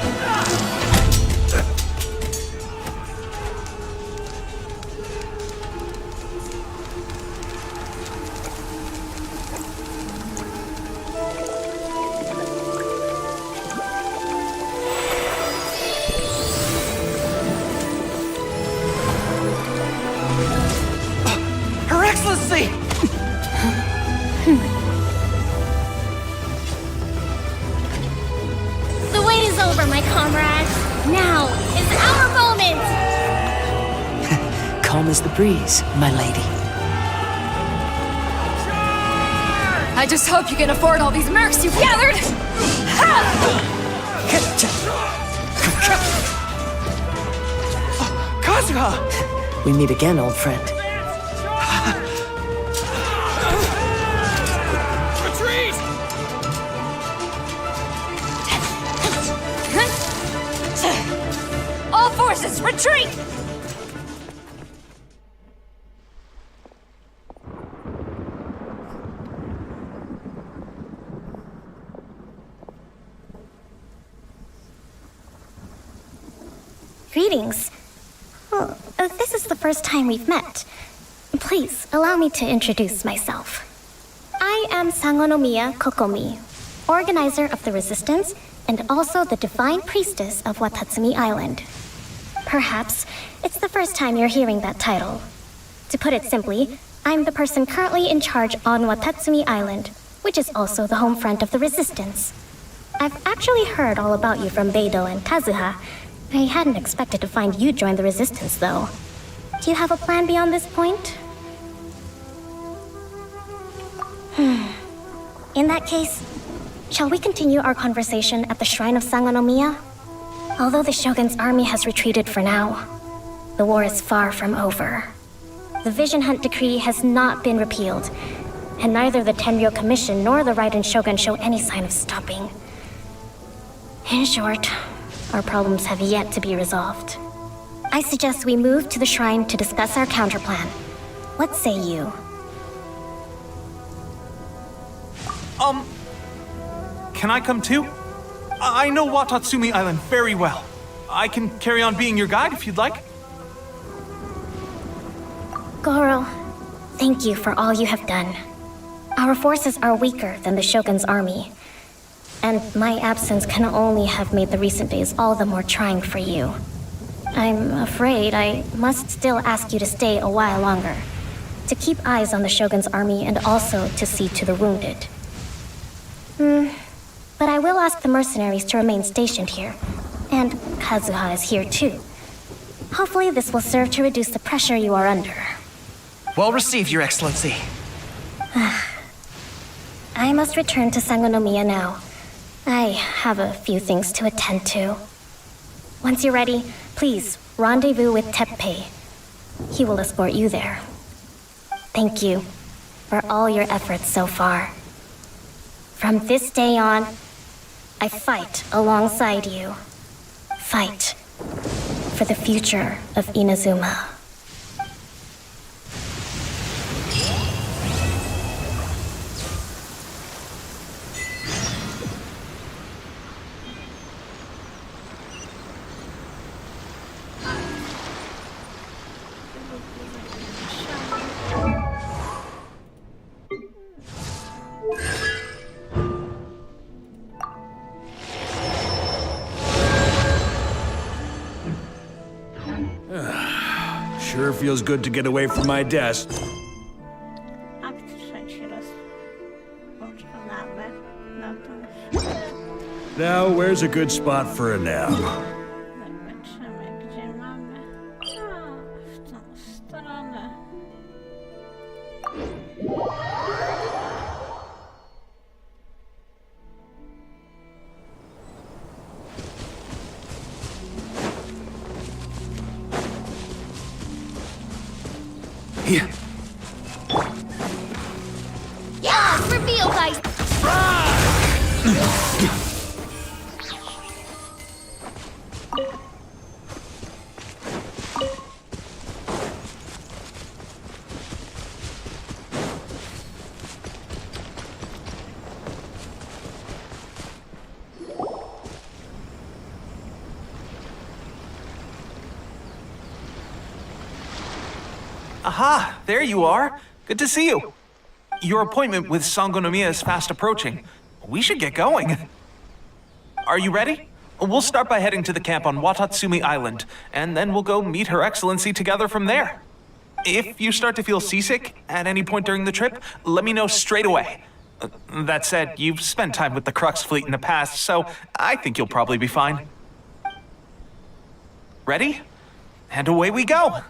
Speaker 10: Her Excellency!
Speaker 2: The wait is over, my comrades. Now is our moment!
Speaker 13: Calm as the breeze, my lady.
Speaker 18: I just hope you can afford all these mercs you've gathered!
Speaker 6: Kazuha!
Speaker 13: We meet again, old friend.
Speaker 16: Retreat!
Speaker 18: All forces, retreat!
Speaker 2: Greetings. Well, this is the first time we've met. Please, allow me to introduce myself. I am Sangonomiya Kokomi, organizer of the Resistance and also the Divine Priestess of Watatsumi Island. Perhaps it's the first time you're hearing that title. To put it simply, I'm the person currently in charge on Watatsumi Island, which is also the home front of the Resistance. I've actually heard all about you from Beidou and Kazuha. I hadn't expected to find you join the Resistance, though. Do you have a plan beyond this point? In that case, shall we continue our conversation at the Shrine of Sangonomiya? Although the Shogun's army has retreated for now, the war is far from over. The Vision Hunt Decree has not been repealed, and neither the Tenryou Commission nor the Raiden Shogun show any sign of stopping. In short, our problems have yet to be resolved. I suggest we move to the shrine to discuss our counterplan. What say you?
Speaker 6: Can I come too? I know Watatsumi Island very well. I can carry on being your guide if you'd like.
Speaker 2: Goro, thank you for all you have done. Our forces are weaker than the Shogun's army, and my absence can only have made the recent days all the more trying for you. I'm afraid I must still ask you to stay a while longer, to keep eyes on the Shogun's army and also to see to the wounded. But I will ask the mercenaries to remain stationed here, and Kazuha is here too. Hopefully this will serve to reduce the pressure you are under.
Speaker 10: Well received, Your Excellency.
Speaker 2: I must return to Sangonomiya now. I have a few things to attend to. Once you're ready, please rendezvous with Teppei. He will escort you there. Thank you for all your efforts so far. From this day on, I fight alongside you. Fight for the future of Inazuma.
Speaker 19: Sure feels good to get away from my desk.
Speaker 1: Akt trzeci rozpoczynamy.
Speaker 19: Now, where's a good spot for a nap?
Speaker 1: Zobaczymy, gdzie mamy. W tą stronę.
Speaker 19: Here.
Speaker 2: Yeah, reveal, guys!
Speaker 6: Aha, there you are. Good to see you. Your appointment with Sangonomiya is fast approaching. We should get going. Are you ready? We'll start by heading to the camp on Watatsumi Island, and then we'll go meet Her Excellency together from there. If you start to feel seasick at any point during the trip, let me know straight away. That said, you've spent time with the Crux fleet in the past, so I think you'll probably be fine. Ready? And away we go!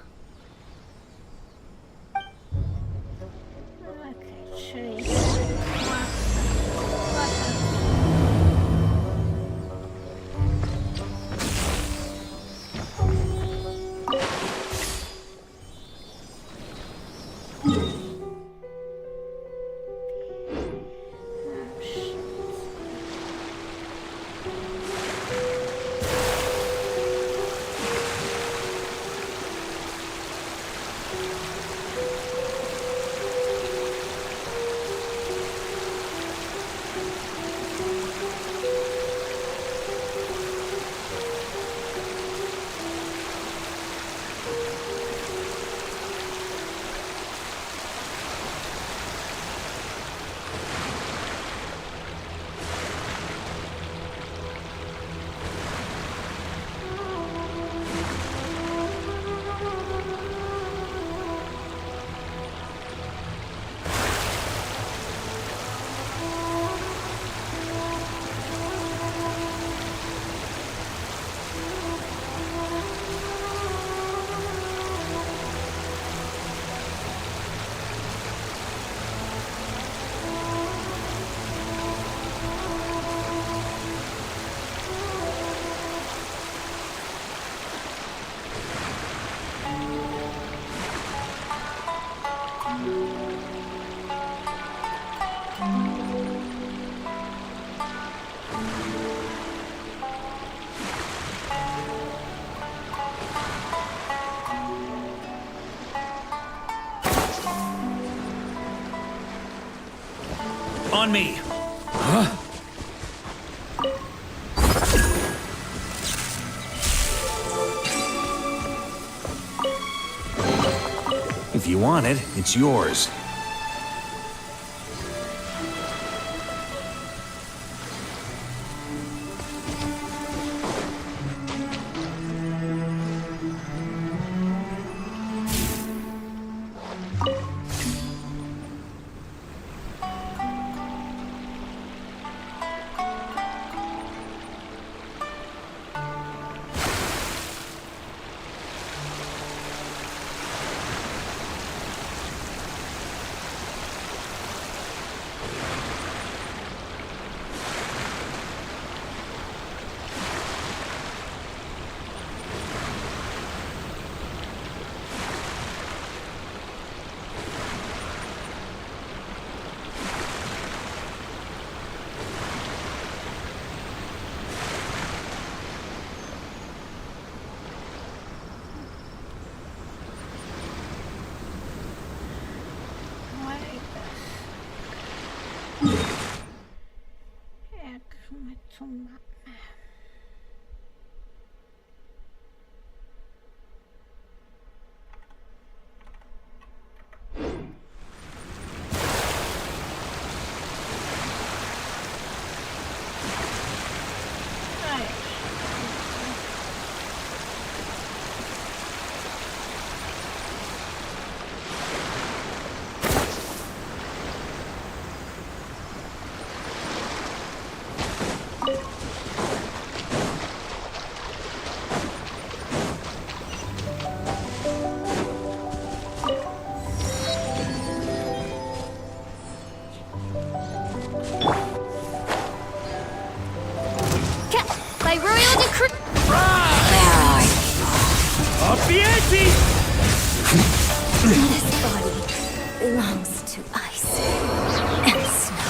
Speaker 19: On me. Huh? If you want it, it's yours.
Speaker 18: By royal decree.
Speaker 19: Up the ante!
Speaker 3: This body belongs to ice and snow.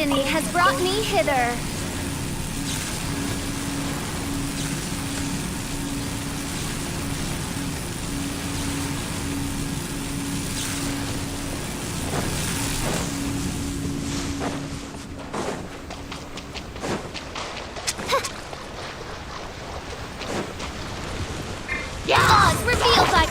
Speaker 18: destiny has brought me hither.
Speaker 2: Laws revealed by...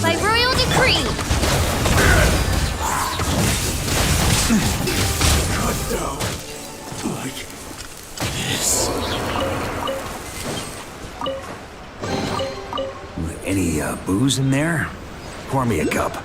Speaker 18: By royal decree!
Speaker 19: Cut down like this. Any booze in there? Pour me a cup.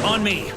Speaker 19: On me.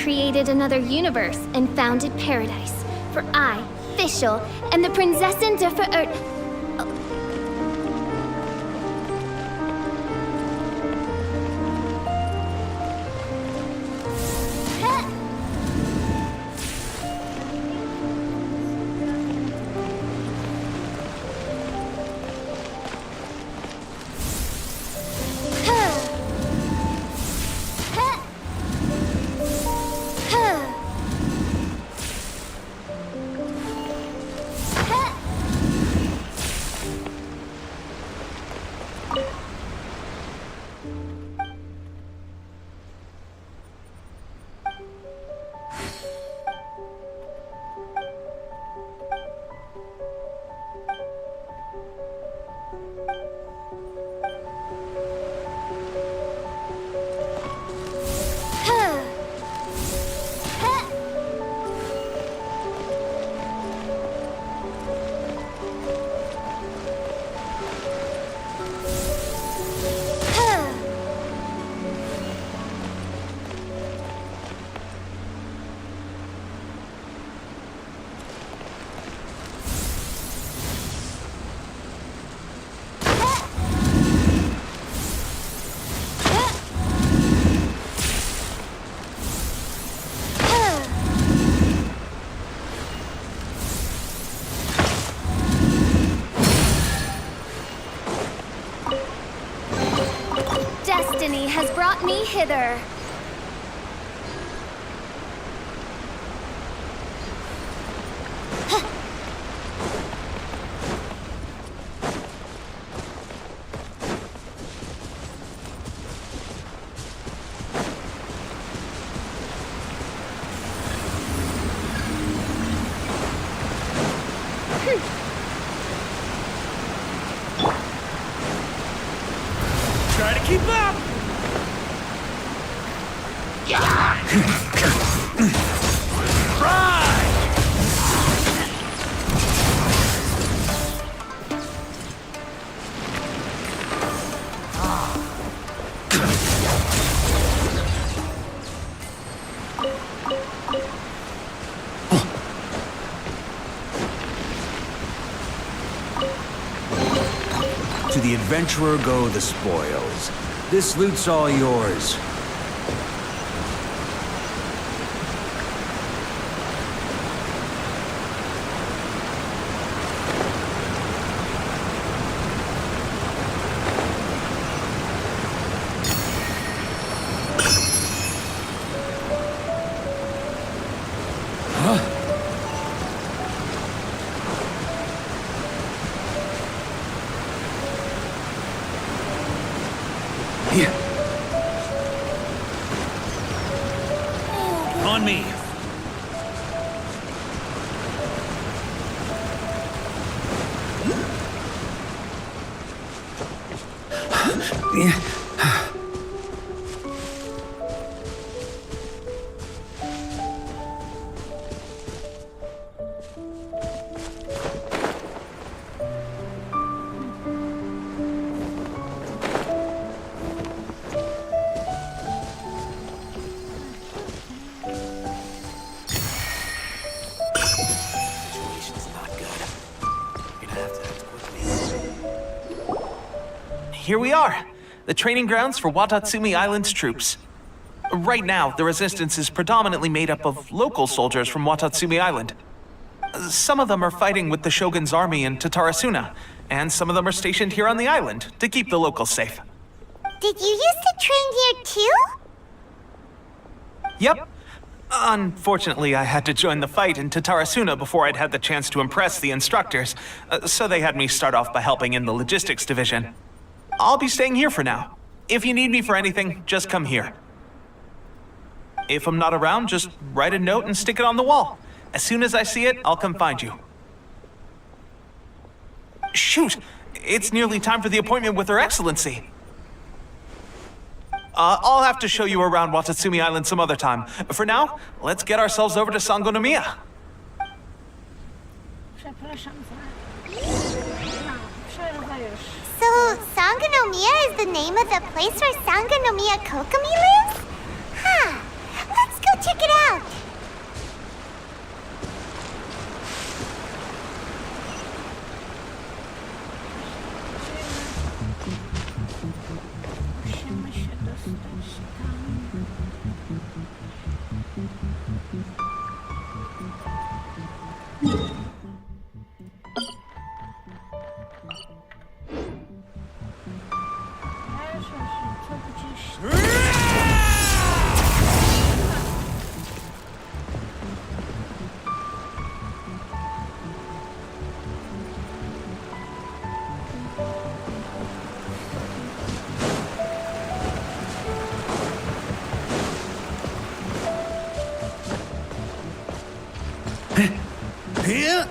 Speaker 20: created another universe and founded paradise. For I, Fischl, am the Prinzessin der Verirrt... Destiny has brought me hither.
Speaker 16: Try to keep up!
Speaker 19: To the adventurer go the spoils. This loot's all yours.
Speaker 16: On me.
Speaker 6: Here we are, the training grounds for Watatsumi Island's troops. Right now, the resistance is predominantly made up of local soldiers from Watatsumi Island. Some of them are fighting with the Shogun's army in Tatarasuna, and some of them are stationed here on the island to keep the locals safe.
Speaker 2: Did you used to train here too?
Speaker 6: Yep. Unfortunately, I had to join the fight in Tatarasuna before I'd had the chance to impress the instructors, so they had me start off by helping in the logistics division. I'll be staying here for now. If you need me for anything, just come here. If I'm not around, just write a note and stick it on the wall. As soon as I see it, I'll come find you. Shoot! It's nearly time for the appointment with Her Excellency. I'll have to show you around Watatsumi Island some other time. For now, let's get ourselves over to Sangonomiya.
Speaker 2: So, Sangonomiya is the name of the place where Sangonomiya Kokomi lives? Huh. Let's go check it out!
Speaker 1: Musimy się dostać tam. Co gdzieś...
Speaker 16: Here?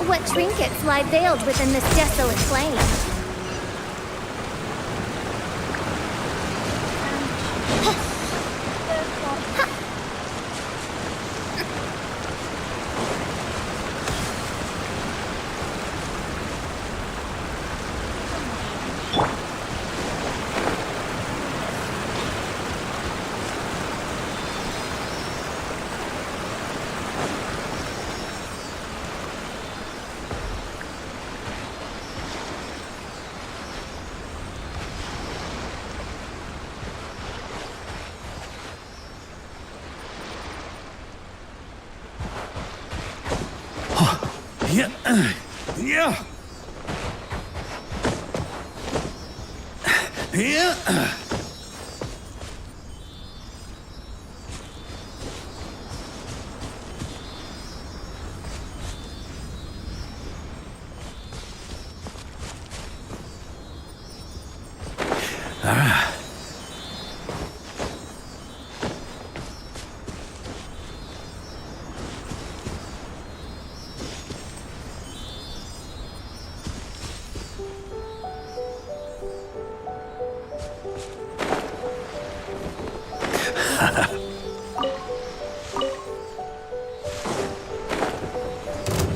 Speaker 20: What trinkets lie veiled within this desolate plain?
Speaker 16: Yeah. Yeah. Yeah.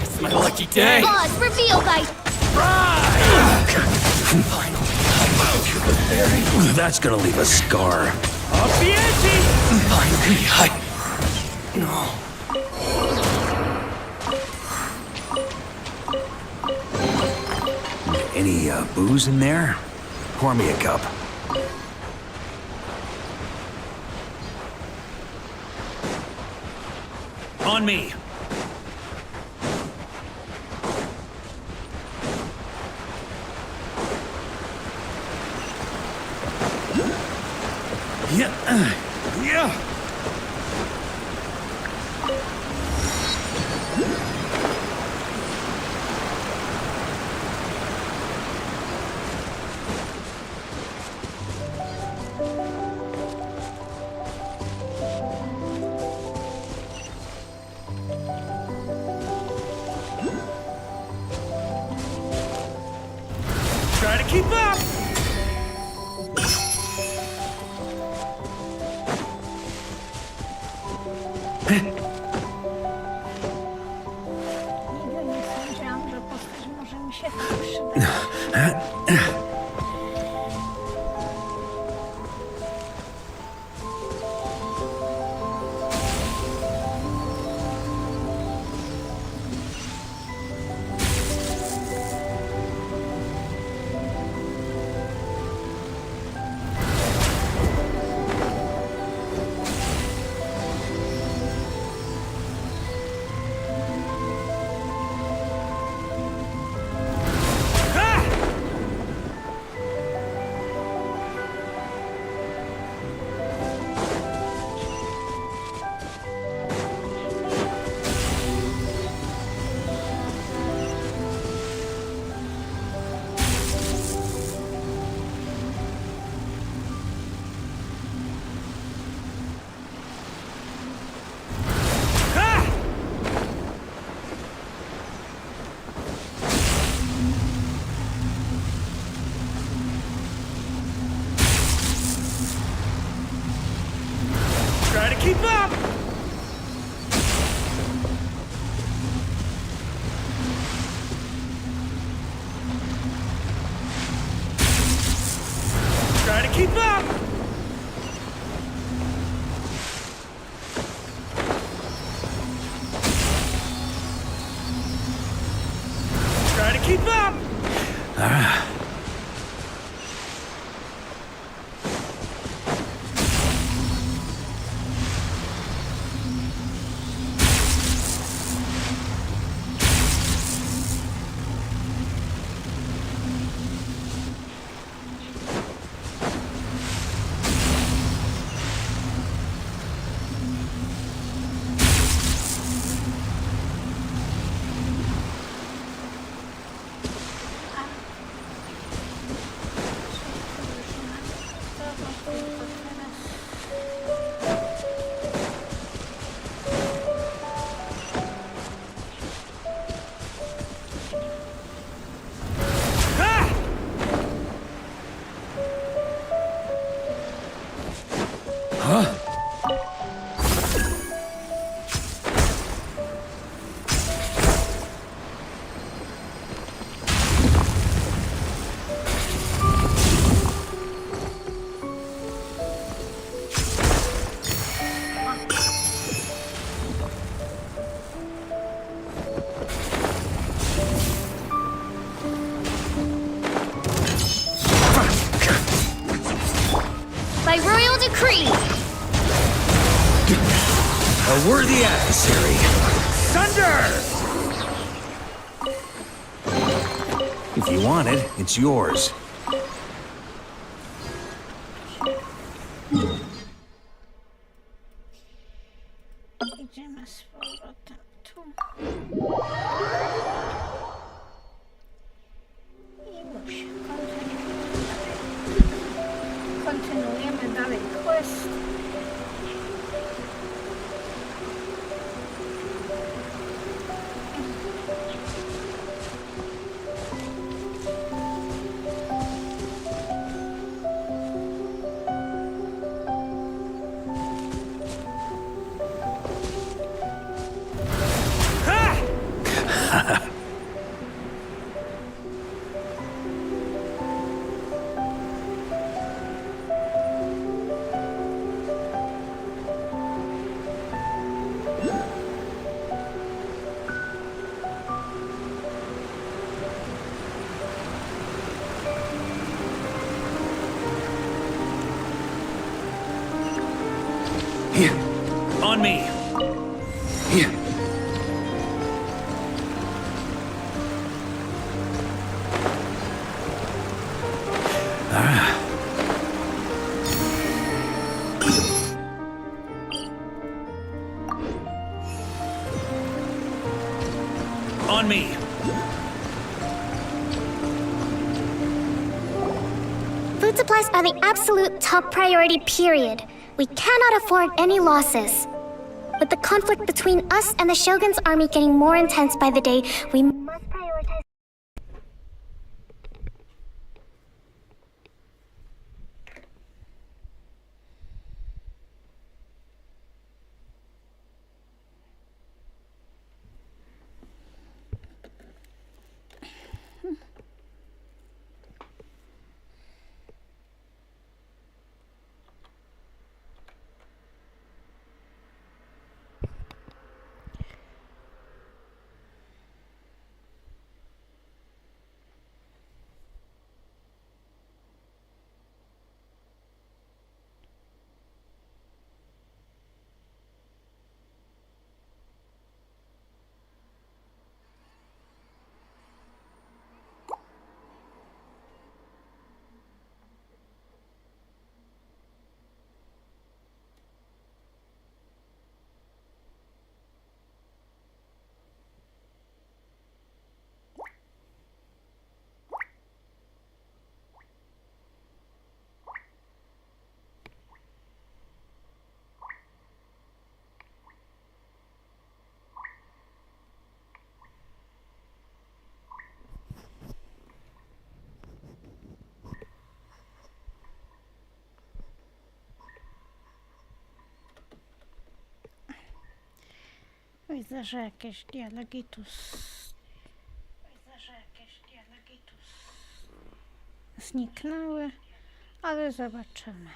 Speaker 11: It's my lucky day.
Speaker 20: Laws revealed by...
Speaker 19: That's gonna leave a scar.
Speaker 16: Off the edgy!
Speaker 19: No. Any booze in there? Pour me a cup.
Speaker 16: On me. Yeah. Yeah. Try to keep up.
Speaker 1: Nigdy nie sądziłam, że postać może mi się tak przydać.
Speaker 16: keep up! Try to keep up!
Speaker 20: By royal decree!
Speaker 19: A worthy adversary.
Speaker 16: Thunder!
Speaker 19: If you want it, it's yours.
Speaker 1: Idziemy z powrotem tu. I musi kontynuujemy dalej quest.
Speaker 16: On me! On me!
Speaker 20: Food supplies are the absolute top priority, period. We cannot afford any losses. With the conflict between us and the Shogun's army getting more intense by the day, we must prioritize.
Speaker 1: Widzę, że jakieś dialogi tu zniknęły, Ale zobaczymy.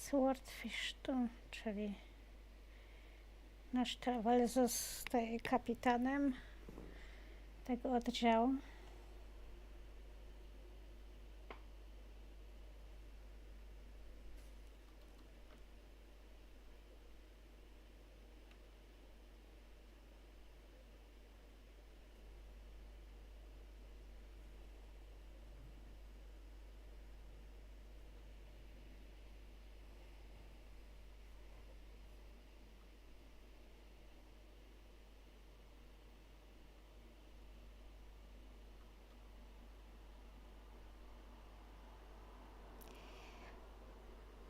Speaker 1: Swordfish tu, czyli nasz Travel zostaje kapitanem tego oddziału.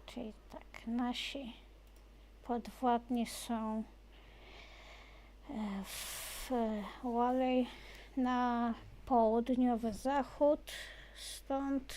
Speaker 1: Czyli tak, nasi podwładni są w Walej na południowy zachód stąd.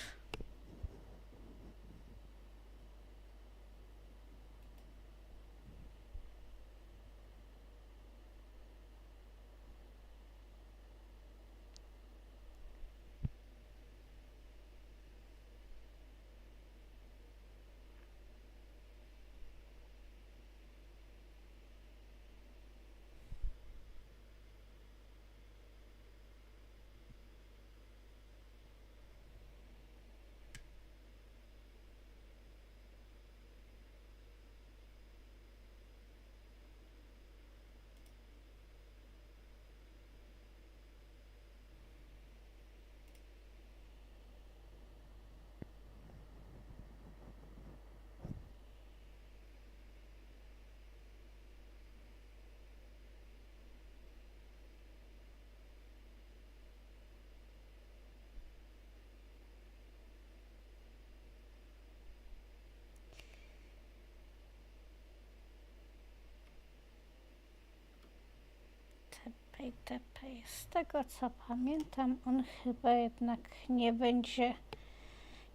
Speaker 1: itp. Z tego co pamiętam, on chyba jednak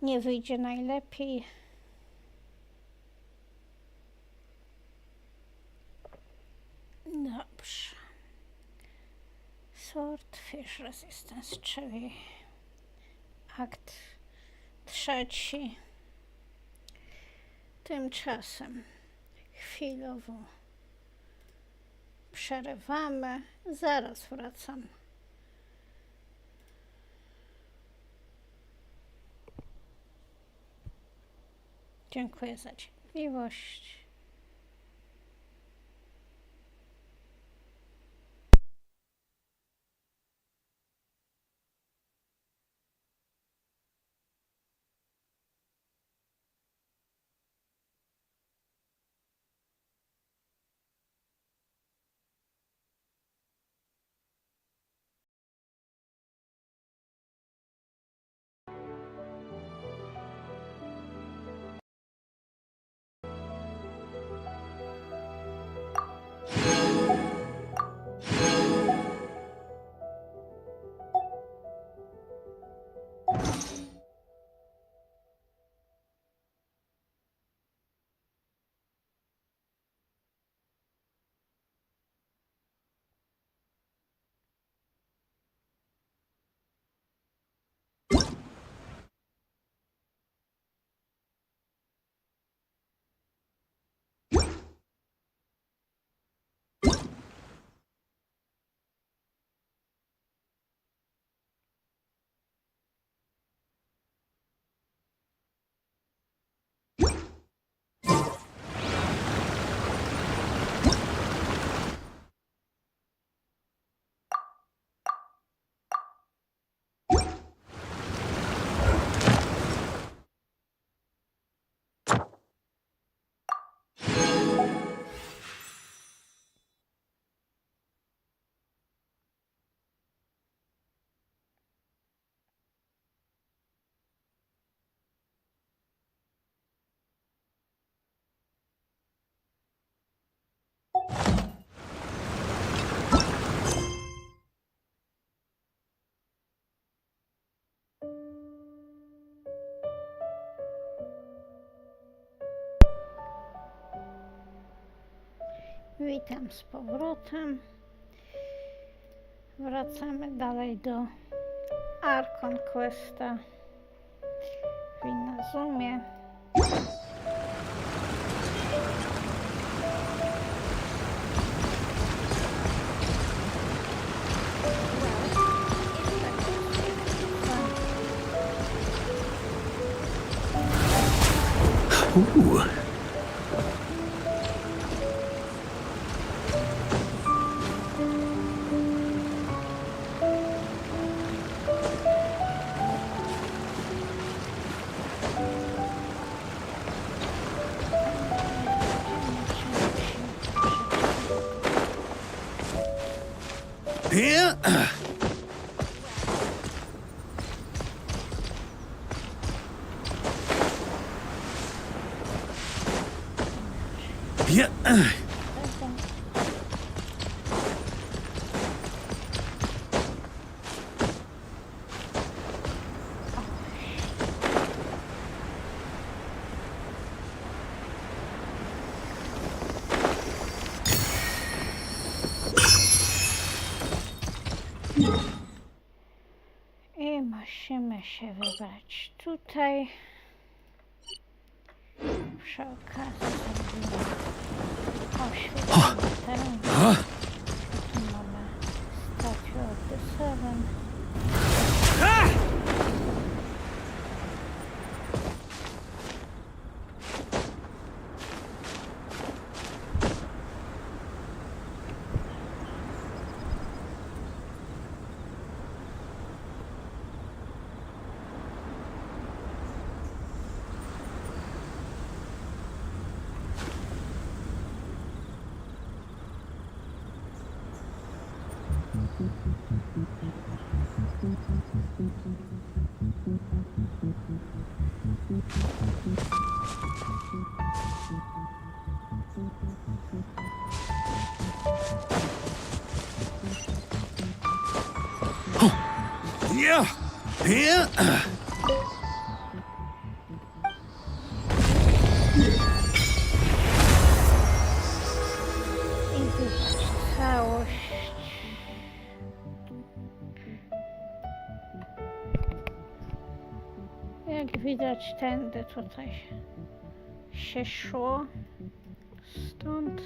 Speaker 1: nie wyjdzie najlepiej. Dobrze. Swordfish Resistance, czyli akt 3. Tymczasem chwilowo przerywamy, zaraz wracam. Dziękuję za cierpliwość. Witam z powrotem. Wracamy dalej do Archon Questa w Inazumie.
Speaker 16: Yeah. Yeah.
Speaker 1: I musimy się wybrać tutaj. Przy okazji zrobimy oświetlenie terenu. Tu mamy Statue of the Seven.
Speaker 16: Here.
Speaker 1: Całość. Jak widać, tędy tutaj się szło. Stąd.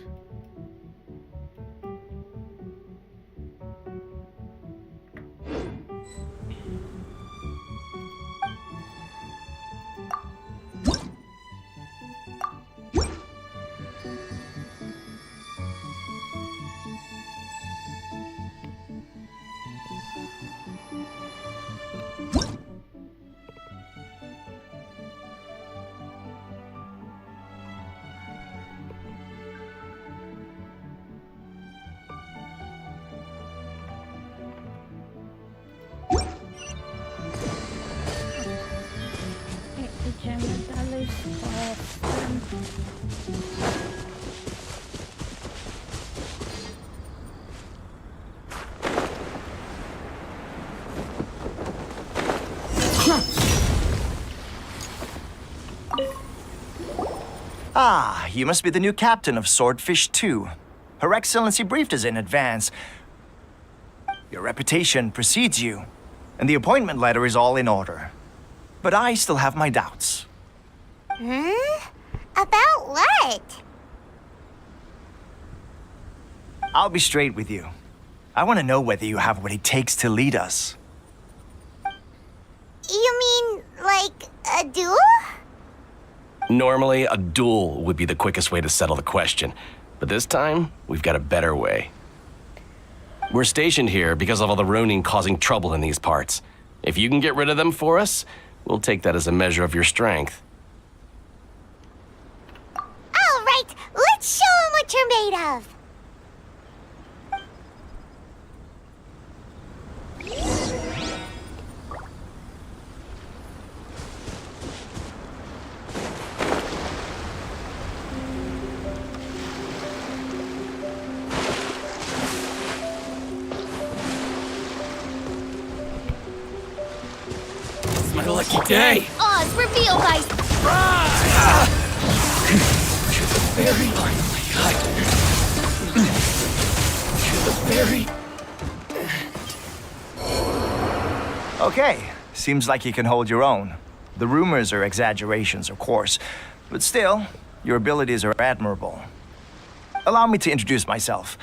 Speaker 1: Idziemy dalej z questem.
Speaker 10: Ah, you must be the new captain of Swordfish 2. Her Excellency briefed us in advance. Your reputation precedes you, and the appointment letter is all in order. But I still have my doubts.
Speaker 2: About what?
Speaker 10: I'll be straight with you. I want to know whether you have what it takes to lead us.
Speaker 2: You mean, like, a duel?
Speaker 21: Normally, a duel would be the quickest way to settle the question. But this time, we've got a better way. We're stationed here because of all the Ronin causing trouble in these parts. If you can get rid of them for us, we'll take that as a measure of your strength.
Speaker 2: All right, let's show 'em what you're made of.
Speaker 16: It's my lucky day.
Speaker 2: Oz, reveal by...
Speaker 16: Very. Very.
Speaker 10: Okay, seems like you can hold your own. The rumors are exaggerations, of course, but still, your abilities are admirable. Allow me to introduce myself.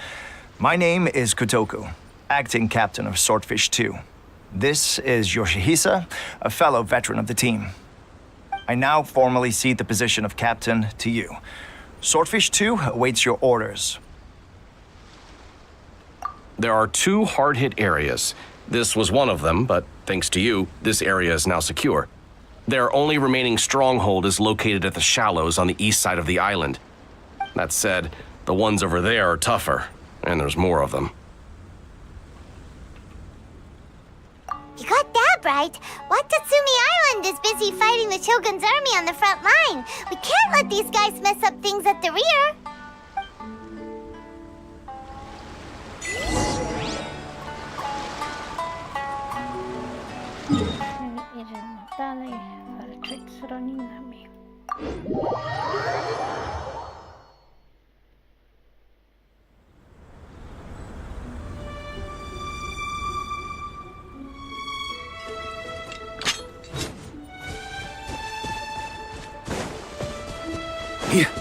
Speaker 10: My name is Kotoku, acting captain of Swordfish 2. This is Yoshihisa, a fellow veteran of the team. I now formally cede the position of captain to you. Swordfish 2 awaits your orders.
Speaker 21: There are 2 hard-hit areas. This was one of them, but thanks to you, this area is now secure. Their only remaining stronghold is located at the shallows on the east side of the island. That said, the ones over there are tougher, and there's more of them.
Speaker 2: You got that right. Watatsumi Island is busy fighting the Shogun's army on the front line. We can't let these guys mess up things at the rear.
Speaker 1: Idziemy dalej walczyć z Roninami.
Speaker 10: Here.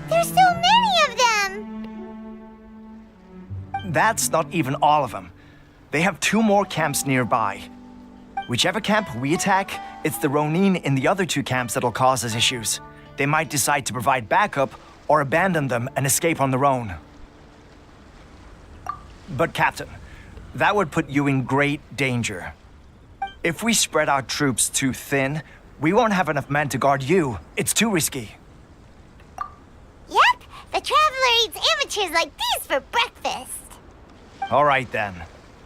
Speaker 2: There's so many of them!
Speaker 10: That's not even all of them. They have 2 more camps nearby. Whichever camp we attack, it's the Ronin in the other 2 camps that'll cause us issues. They might decide to provide backup or abandon them and escape on their own. But Captain, that would put you in great danger. If we spread our troops too thin, we won't have enough men to guard you. It's too risky.
Speaker 2: Yep, the Traveler eats amateurs like these for breakfast.
Speaker 10: All right then.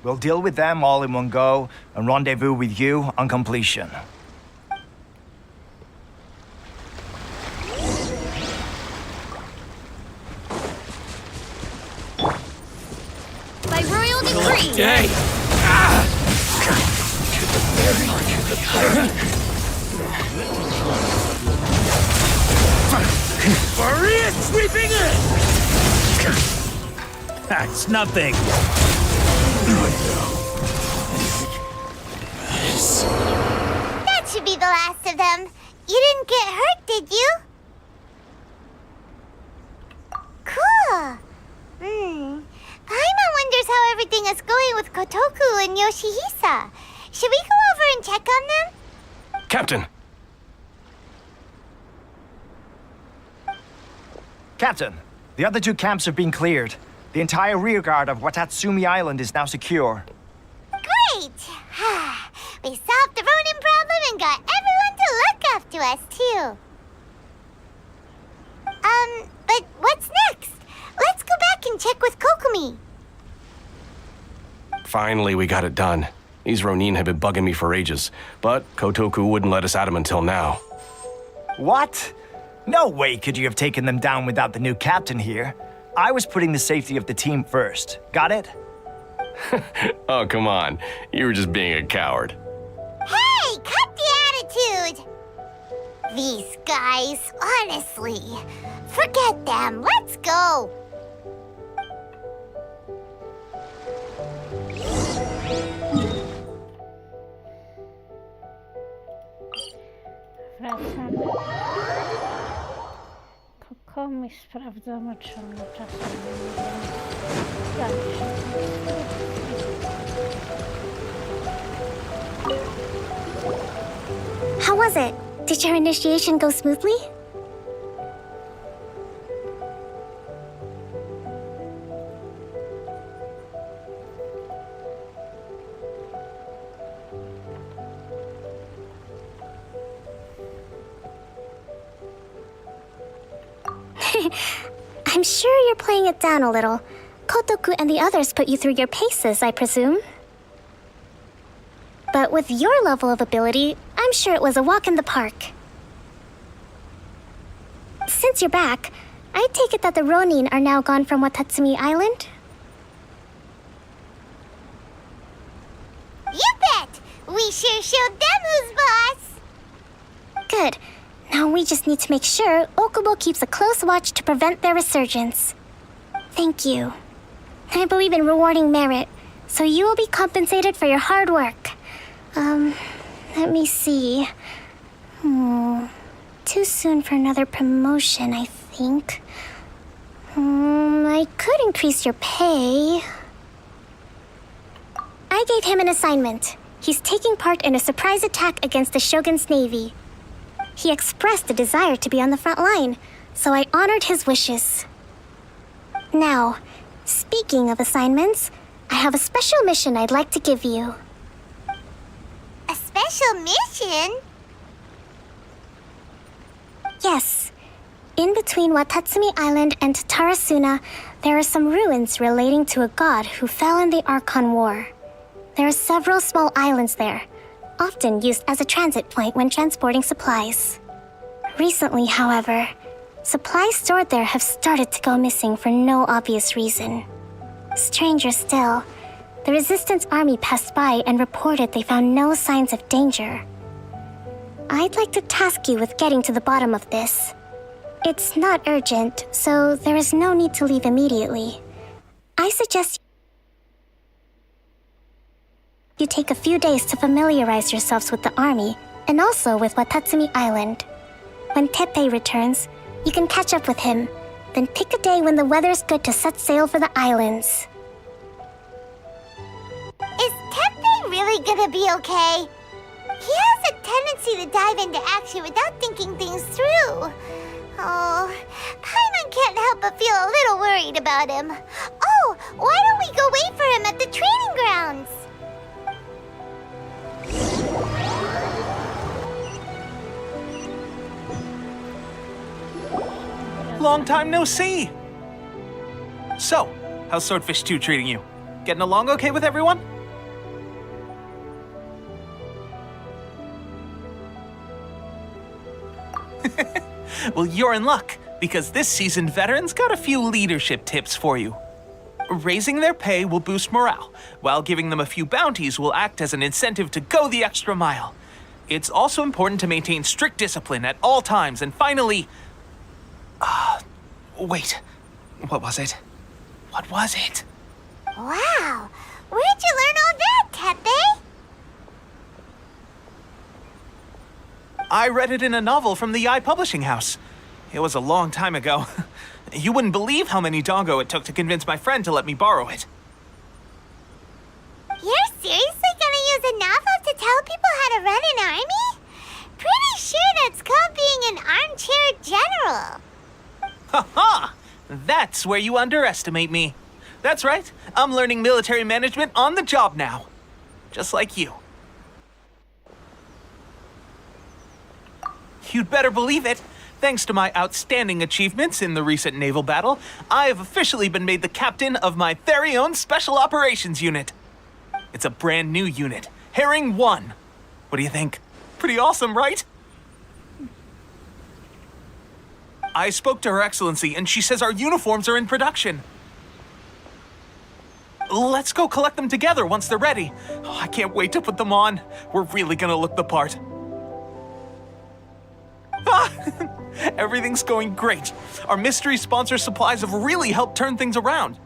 Speaker 10: We'll deal with them all in one go and rendezvous with you on completion.
Speaker 18: by royal decree!
Speaker 16: Day! Maria sweeping in!
Speaker 5: That's nothing.
Speaker 2: That should be the last of them. You didn't get hurt, did you? Cool. Paimon wonders how everything is going with Kotoku and Yoshihisa. Should we go over and check on them?
Speaker 21: Captain!
Speaker 10: Captain, the other two camps have been cleared. The entire rearguard of Watatsumi Island is now secure.
Speaker 2: Great! We solved the Ronin problem and got everyone to look after us, too. But what's next? Let's go back and check with Kokumi.
Speaker 21: Finally, we got it done. These Ronin have been bugging me for ages, but Kotoku wouldn't let us at him until now.
Speaker 10: What? No way could you have taken them down without the new captain here. I was putting the safety of the team first. Got it?
Speaker 21: Oh, come on. You were just being a coward.
Speaker 2: Hey, cut the attitude! These guys, honestly. Forget them. Let's go.
Speaker 1: Wracamy. Kokomi sprawdzamy, czy on czasem
Speaker 20: How was it? Did your initiation go smoothly? I'm sure you're playing it down a little. Kotoku and the others put you through your paces, I presume. But with your level of ability, I'm sure it was a walk in the park. Since you're back, I take it that the Ronin are now gone from Watatsumi Island?
Speaker 2: You bet! We sure showed them who's boss!
Speaker 20: Good. Now we just need to make sure Okubo keeps a close watch to prevent their resurgence. Thank you. I believe in rewarding merit, so you will be compensated for your hard work. Let me see. Too soon for another promotion, I think. I could increase your pay. I gave him an assignment. He's taking part in a surprise attack against the Shogun's navy. He expressed a desire to be on the front line, so I honored his wishes. Now, speaking of assignments, I have a special mission I'd like to give you.
Speaker 2: A special mission?
Speaker 20: Yes. In between Watatsumi Island and Tatarasuna, there are some ruins relating to a god who fell in the Archon War. There are several small islands there, often used as a transit point when transporting supplies. Recently, however, supplies stored there have started to go missing for no obvious reason. Stranger still, the Resistance Army passed by and reported they found no signs of danger. I'd like to task you with getting to the bottom of this. It's not urgent, so there is no need to leave immediately. I suggest you take a few days to familiarize yourselves with the army, and also with Watatsumi Island. When Teppei returns, you can catch up with him, then pick a day when the weather's good to set sail for the islands.
Speaker 2: Is Teppei really gonna be okay? He has a tendency to dive into action without thinking things through. Oh, Paimon can't help but feel a little worried about him. Oh, why don't we go wait for him at the training grounds?
Speaker 6: Long time no see! So, how's Swordfish 2 treating you? Getting along okay with everyone? Well, you're in luck, because this seasoned veteran's got a few leadership tips for you. Raising their pay will boost morale, while giving them a few bounties will act as an incentive to go the extra mile. It's also important to maintain strict discipline at all times, and finally... wait. What was it? What was it?
Speaker 2: Wow! Where'd you learn all that, Tepe?
Speaker 6: I read it in a novel from the Publishing House. It was a long time ago. You wouldn't believe how many dongo it took to convince my friend to let me borrow it.
Speaker 2: You're seriously gonna use a novel to tell people how to run an army? Pretty sure that's called being an armchair general.
Speaker 6: Ha ha! That's where you underestimate me. That's right. I'm learning military management on the job now. Just like you. You'd better believe it. Thanks to my outstanding achievements in the recent naval battle, I have officially been made the captain of my very own Special Operations Unit. It's a brand new unit, Herring 1. What do you think? Pretty awesome, right? I spoke to Her Excellency, and she says our uniforms are in production. Let's go collect them together once they're ready. Oh, I can't wait to put them on. We're really gonna look the part. Everything's going great. Our mystery sponsor supplies have really helped turn things around.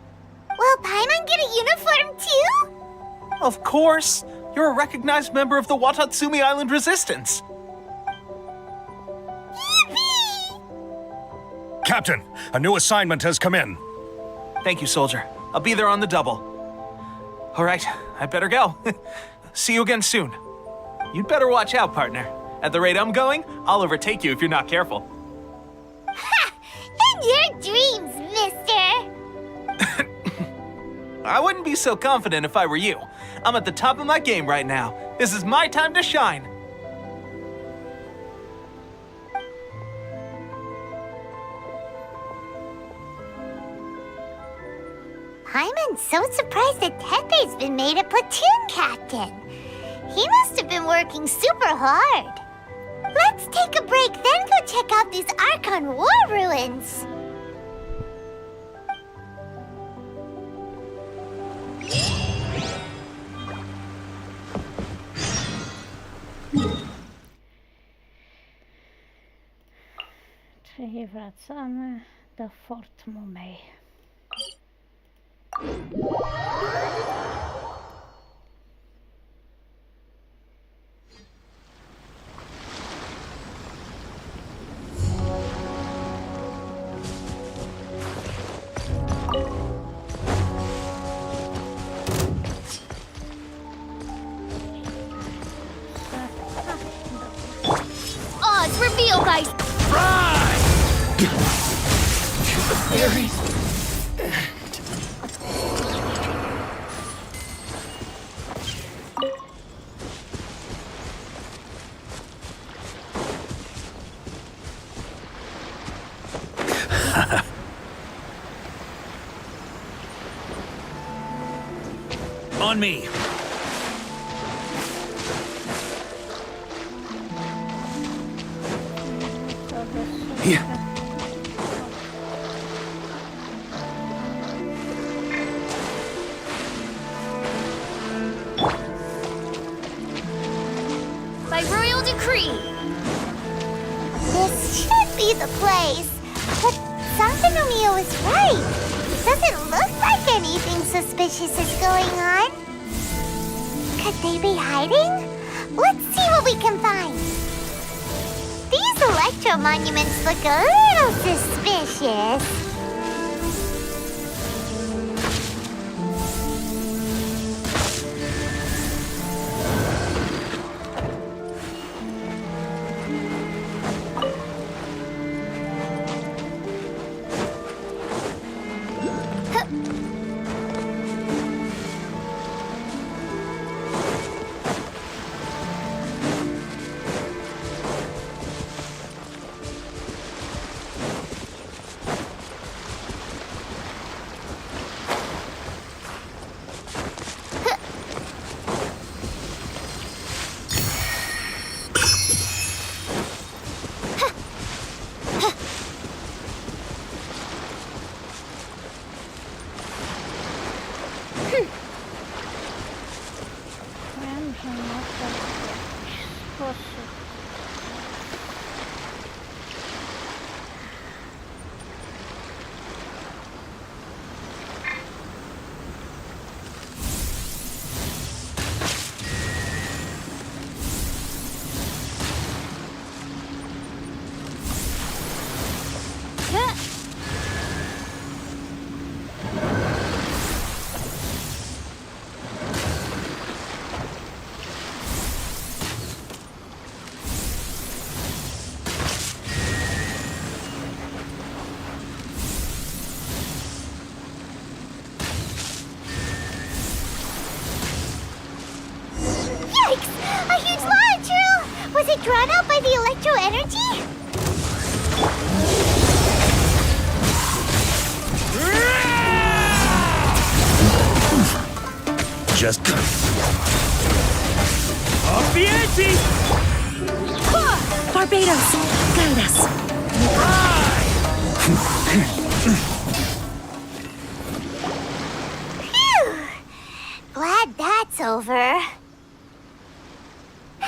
Speaker 2: Will Paimon get a uniform too?
Speaker 6: Of course. You're a recognized member of the Watatsumi Island Resistance.
Speaker 2: Yippee!
Speaker 5: Captain, a new assignment has come in.
Speaker 6: Thank you, soldier. I'll be there on the double. All right, I better go. See you again soon. You'd better watch out, partner. At the rate I'm going, I'll overtake you if you're not careful.
Speaker 2: Ha! In your dreams, mister!
Speaker 6: I wouldn't be so confident if I were you. I'm at the top of my game right now. This is my time to shine.
Speaker 2: Paimon's so surprised that Tepe's been made a platoon captain. He must have been working super hard. Let's take a break, then go check out these Archon war ruins.
Speaker 1: Czyli wracamy do Fort Mumei.
Speaker 2: Odds reveal, guys!
Speaker 19: On me.
Speaker 1: Yeah.
Speaker 2: By royal decree. This should be the place. But Sansanomio is right. It doesn't look like anything suspicious is going on. Could they be hiding? Let's see what we can find. These electro monuments look a little suspicious. Yikes! A huge lava drill! Was it drawn out by the electro energy?
Speaker 19: Just off the ante!
Speaker 3: Barbados, guide us.
Speaker 2: Phew! Glad that's over.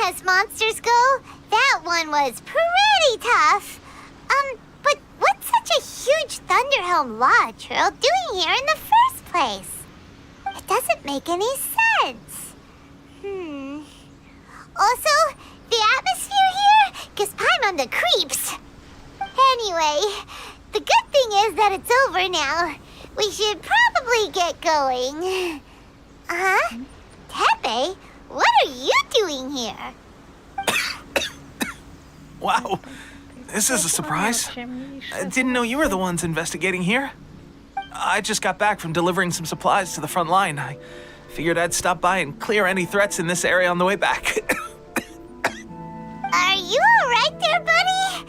Speaker 2: As monsters go, that one was pretty tough. But what's such a huge Thunderhelm lava trail doing here in the first place? It doesn't make any sense. Also, the atmosphere here gives Paimon the creeps. Anyway, the good thing is that it's over now. We should probably get going. Tepe, what are you doing here?
Speaker 6: Wow, this is a surprise. I didn't know you were the ones investigating here. I just got back from delivering some supplies to the front line. I figured I'd stop by and clear any threats in this area on the way back.
Speaker 2: Are you alright there, buddy?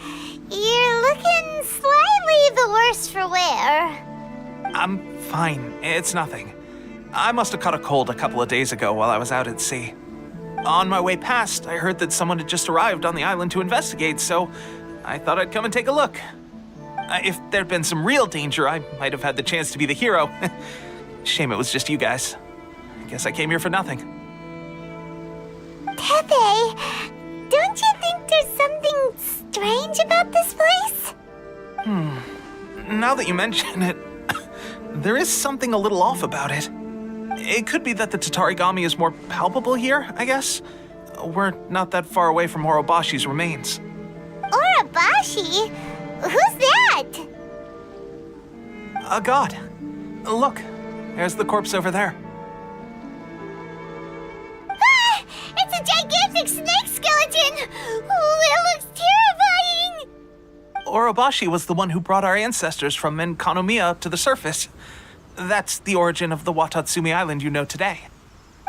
Speaker 2: You're looking slightly the worse for wear.
Speaker 6: I'm fine. It's nothing. I must have caught a cold a couple of days ago while I was out at sea. On my way past, I heard that someone had just arrived on the island to investigate, so I thought I'd come and take a look. If there'd been some real danger, I might have had the chance to be the hero. Shame it was just you guys. I guess I came here for nothing.
Speaker 2: Tepe, don't you think there's something strange about this place?
Speaker 6: Now that you mention it, there is something a little off about it. It could be that the Tatarigami is more palpable here, I guess. We're not that far away from Orobashi's remains.
Speaker 2: Orobashi? Who's that?
Speaker 6: A god. Look, there's the corpse over there.
Speaker 2: Ah! It's a gigantic snake skeleton! Oh, it looks terrifying!
Speaker 6: Orobashi was the one who brought our ancestors from Enkanomiya to the surface. That's the origin of the Watatsumi Island you know today.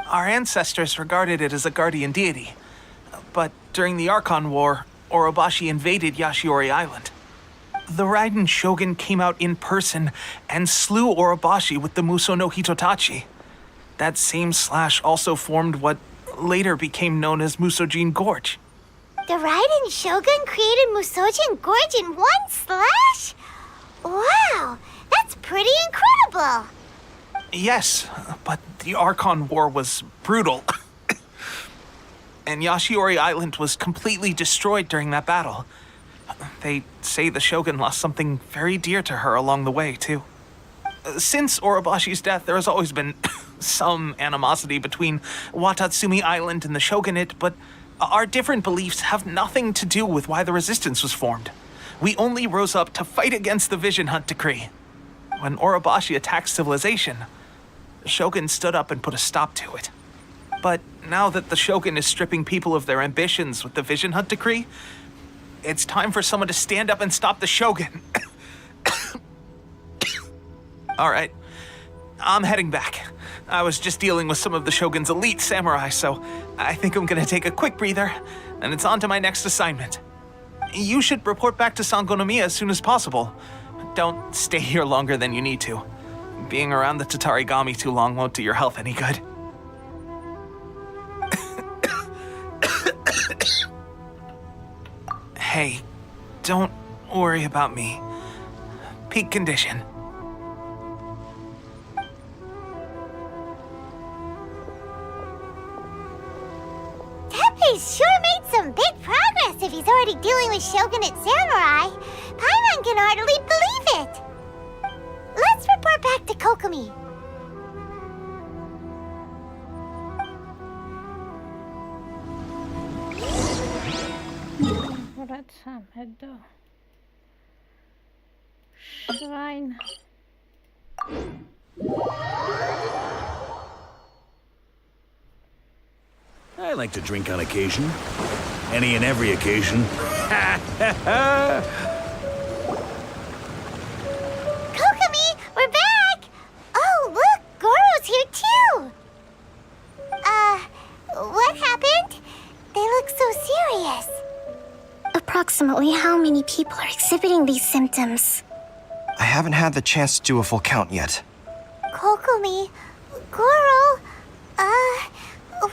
Speaker 6: Our ancestors regarded it as a guardian deity. But during the Archon War, Orobashi invaded Yashiori Island. The Raiden Shogun came out in person and slew Orobashi with the Muso no Hitotachi. That same slash also formed what later became known as Musojin Gorge.
Speaker 2: The Raiden Shogun created Musojin Gorge in one slash? Wow, that's pretty incredible.
Speaker 6: Yes, but the Archon War was brutal. And Yashiori Island was completely destroyed during that battle. They say the Shogun lost something very dear to her along the way, too. Since Orobashi's death, there has always been some animosity between Watatsumi Island and the Shogunate, but our different beliefs have nothing to do with why the resistance was formed. We only rose up to fight against the Vision Hunt Decree. When Orobashi attacked civilization, the Shogun stood up and put a stop to it. But now that the Shogun is stripping people of their ambitions with the Vision Hunt Decree, it's time for someone to stand up and stop the Shogun. All right, I'm heading back. I was just dealing with some of the Shogun's elite samurai, so I think I'm gonna take a quick breather, and it's on to my next assignment. You should report back to Sangonomiya as soon as possible. Don't stay here longer than you need to. Being around the Tatarigami too long won't do your health any good. Hey, don't worry about me. Peak condition.
Speaker 2: Tepe's sure made some big progress if he's already dealing with Shogunate samurai. Paimon can hardly believe it. Let's report back to Kokomi.
Speaker 1: Red Sam, head though. Shrine.
Speaker 19: I like to drink on occasion. Any and every occasion.
Speaker 2: Kokomi, we're back! Oh, look, Goro's here too! What happened? They look so serious.
Speaker 20: Approximately how many people are exhibiting these symptoms?
Speaker 10: I haven't had the chance to do a full count yet.
Speaker 2: Kokomi, Goro,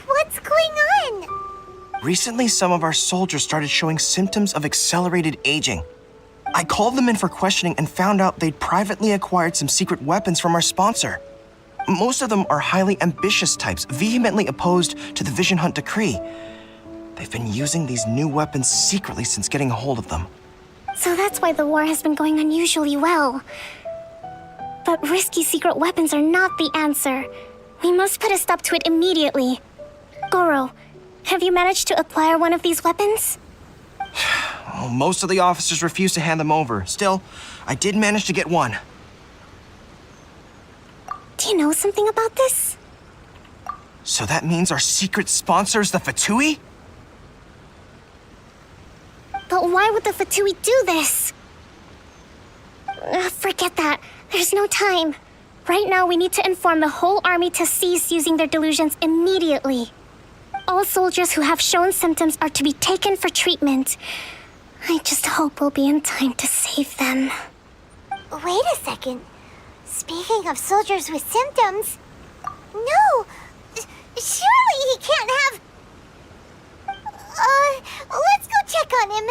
Speaker 2: what's going on?
Speaker 10: Recently, some of our soldiers started showing symptoms of accelerated aging. I called them in for questioning and found out they'd privately acquired some secret weapons from our sponsor. Most of them are highly ambitious types, vehemently opposed to the Vision Hunt decree. They've been using these new weapons secretly since getting a hold of them.
Speaker 20: So that's why the war has been going unusually well. But risky secret weapons are not the answer. We must put a stop to it immediately. Goro, have you managed to acquire one of these weapons?
Speaker 10: Well, most of the officers refused to hand them over. Still, I did manage to get one.
Speaker 20: Do you know something about this?
Speaker 10: So that means our secret sponsor is the Fatui?
Speaker 20: But why would the Fatui do this? Forget that. There's no time. Right now, we need to inform the whole army to cease using their delusions immediately. All soldiers who have shown symptoms are to be taken for treatment. I just hope we'll be in time to save them.
Speaker 2: Wait a second. Speaking of soldiers with symptoms... No! Surely he can't have... let's go check on him.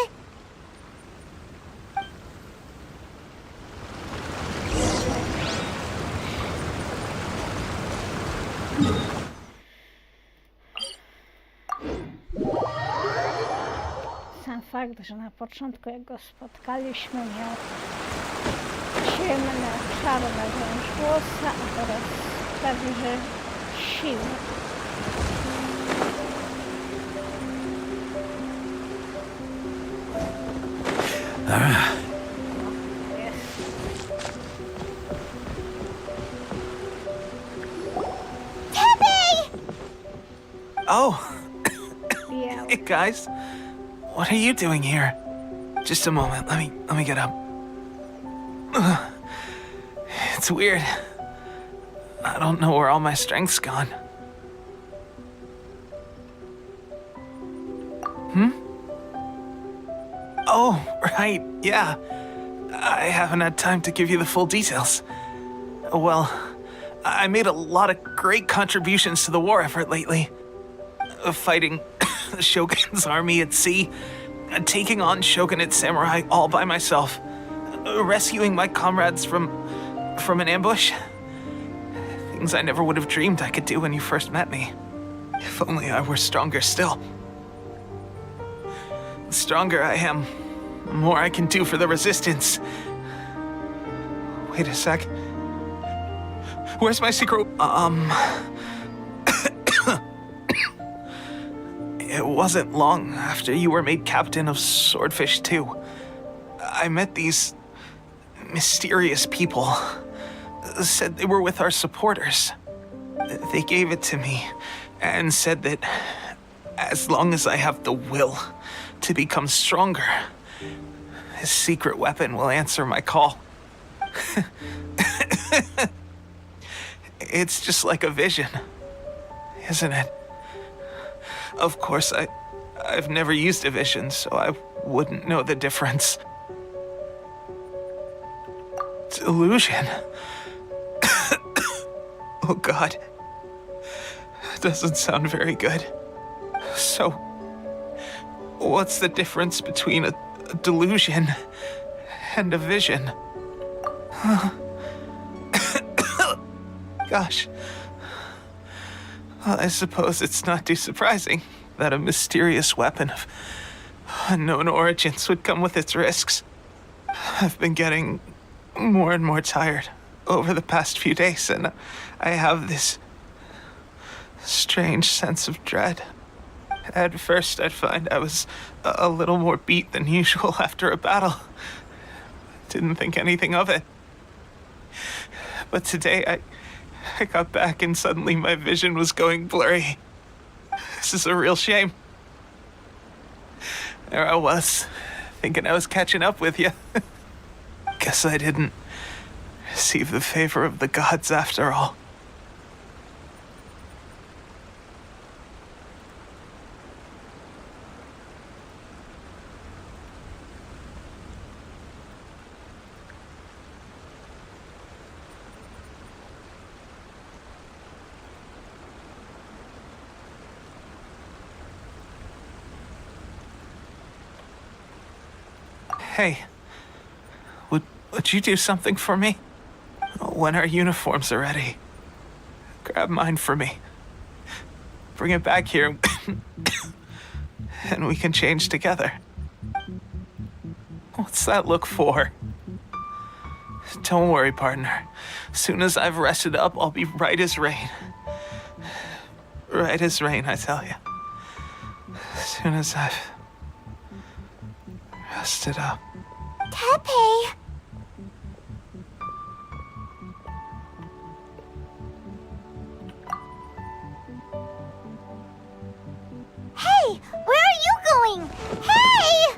Speaker 1: Sam fakt, że na początku jak go spotkaliśmy miał ciemne, czarne wręcz włosa, a teraz prawie że siwe.
Speaker 6: Oh!
Speaker 1: Yeah.
Speaker 6: Hey guys, what are you doing here? Just a moment, let me get up. It's weird. I don't know where all my strength's gone. Oh, right, yeah. I haven't had time to give you the full details. Well, I made a lot of great contributions to the war effort lately. Fighting the Shogun's army at sea, taking on Shogunate samurai all by myself, rescuing my comrades from an ambush. Things I never would have dreamed I could do when you first met me. If only I were stronger still. The stronger I am, the more I can do for the Resistance. Wait a sec. Where's my secret... It wasn't long after you were made captain of Swordfish 2. I met these mysterious people. Said they were with our supporters. They gave it to me and said that as long as I have the will to become stronger, his secret weapon will answer my call. It's just like a vision, isn't it? Of course, I've never used a vision, so I wouldn't know the difference. Delusion. Oh God. Doesn't sound very good. So, what's the difference between a delusion and a vision? Gosh. Well, I suppose it's not too surprising that a mysterious weapon of unknown origins would come with its risks. I've been getting more and more tired over the past few days, and I have this strange sense of dread. At first, I'd find I was a little more beat than usual after a battle. Didn't think anything of it. But today, I got back and suddenly my vision was going blurry. This is a real shame. There I was, thinking I was catching up with you. Guess I didn't receive the favor of the gods after all. Hey, would you do something for me? When our uniforms are ready, grab mine for me. Bring it back here, and we can change together. What's that look for? Don't worry, partner. Soon as I've rested up, I'll be right as rain. Right as rain, I tell you. Soon as I've rested up.
Speaker 2: Tepe! Hey! Where are you going? Hey!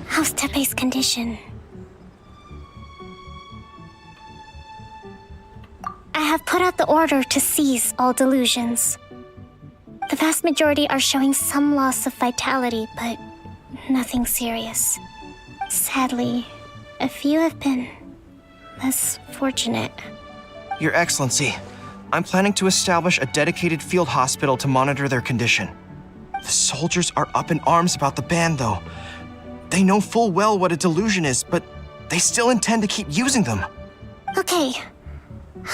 Speaker 20: How's Tepe's condition? I have put out the order to seize all delusions. The vast majority are showing some loss of vitality, but nothing serious. Sadly, a few have been less fortunate.
Speaker 10: Your Excellency, I'm planning to establish a dedicated field hospital to monitor their condition. The soldiers are up in arms about the ban, though. They know full well what a delusion is, but they still intend to keep using them.
Speaker 20: Okay,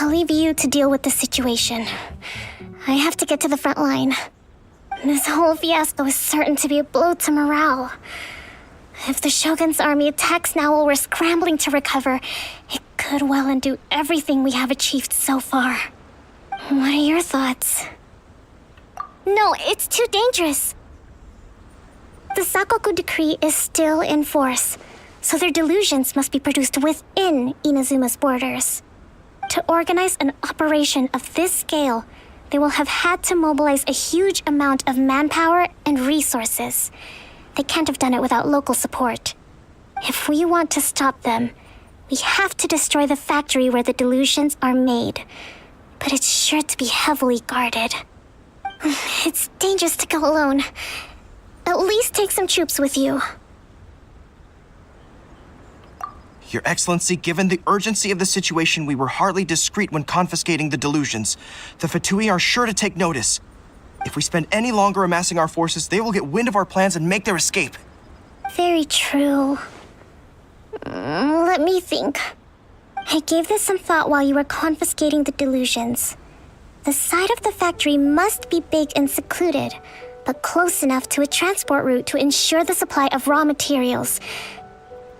Speaker 20: I'll leave you to deal with the situation. I have to get to the front line. This whole fiasco is certain to be a blow to morale. If the Shogun's army attacks now while we're scrambling to recover, it could well undo everything we have achieved so far. What are your thoughts? No, it's too dangerous. The Sakoku decree is still in force, so their delusions must be produced within Inazuma's borders. To organize an operation of this scale, they will have had to mobilize a huge amount of manpower and resources. They can't have done it without local support. If we want to stop them, we have to destroy the factory where the delusions are made. But it's sure to be heavily guarded. It's dangerous to go alone. At least take some troops with you.
Speaker 10: Your Excellency, given the urgency of the situation, we were hardly discreet when confiscating the delusions. The Fatui are sure to take notice. If we spend any longer amassing our forces, they will get wind of our plans and make their escape.
Speaker 20: Very true. Let me think. I gave this some thought while you were confiscating the delusions. The side of the factory must be big and secluded, but close enough to a transport route to ensure the supply of raw materials.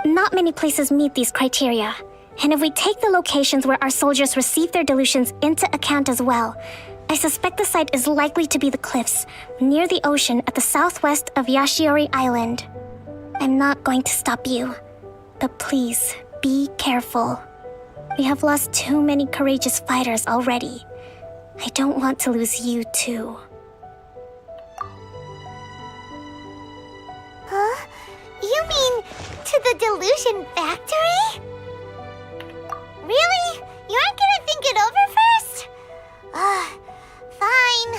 Speaker 20: Not many places meet these criteria, and if we take the locations where our soldiers receive their delusions into account as well, I suspect the site is likely to be the cliffs near the ocean at the southwest of Yashiori Island. I'm not going to stop you, but please be careful. We have lost too many courageous fighters already. I don't want to lose you too.
Speaker 2: Huh? You mean to the delusion factory? Really? You aren't gonna think it over first? Fine.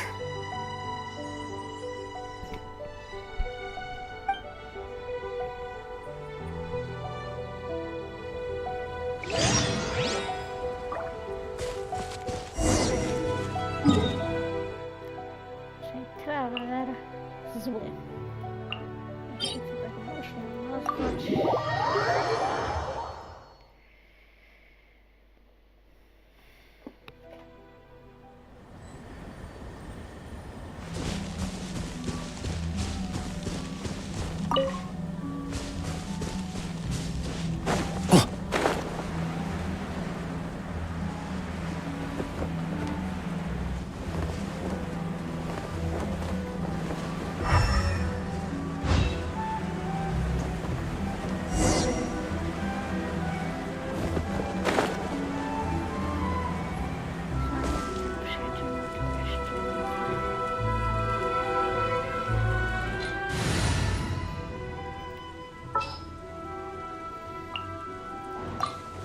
Speaker 1: Traveler zły. Jeśli to tak można nazwać.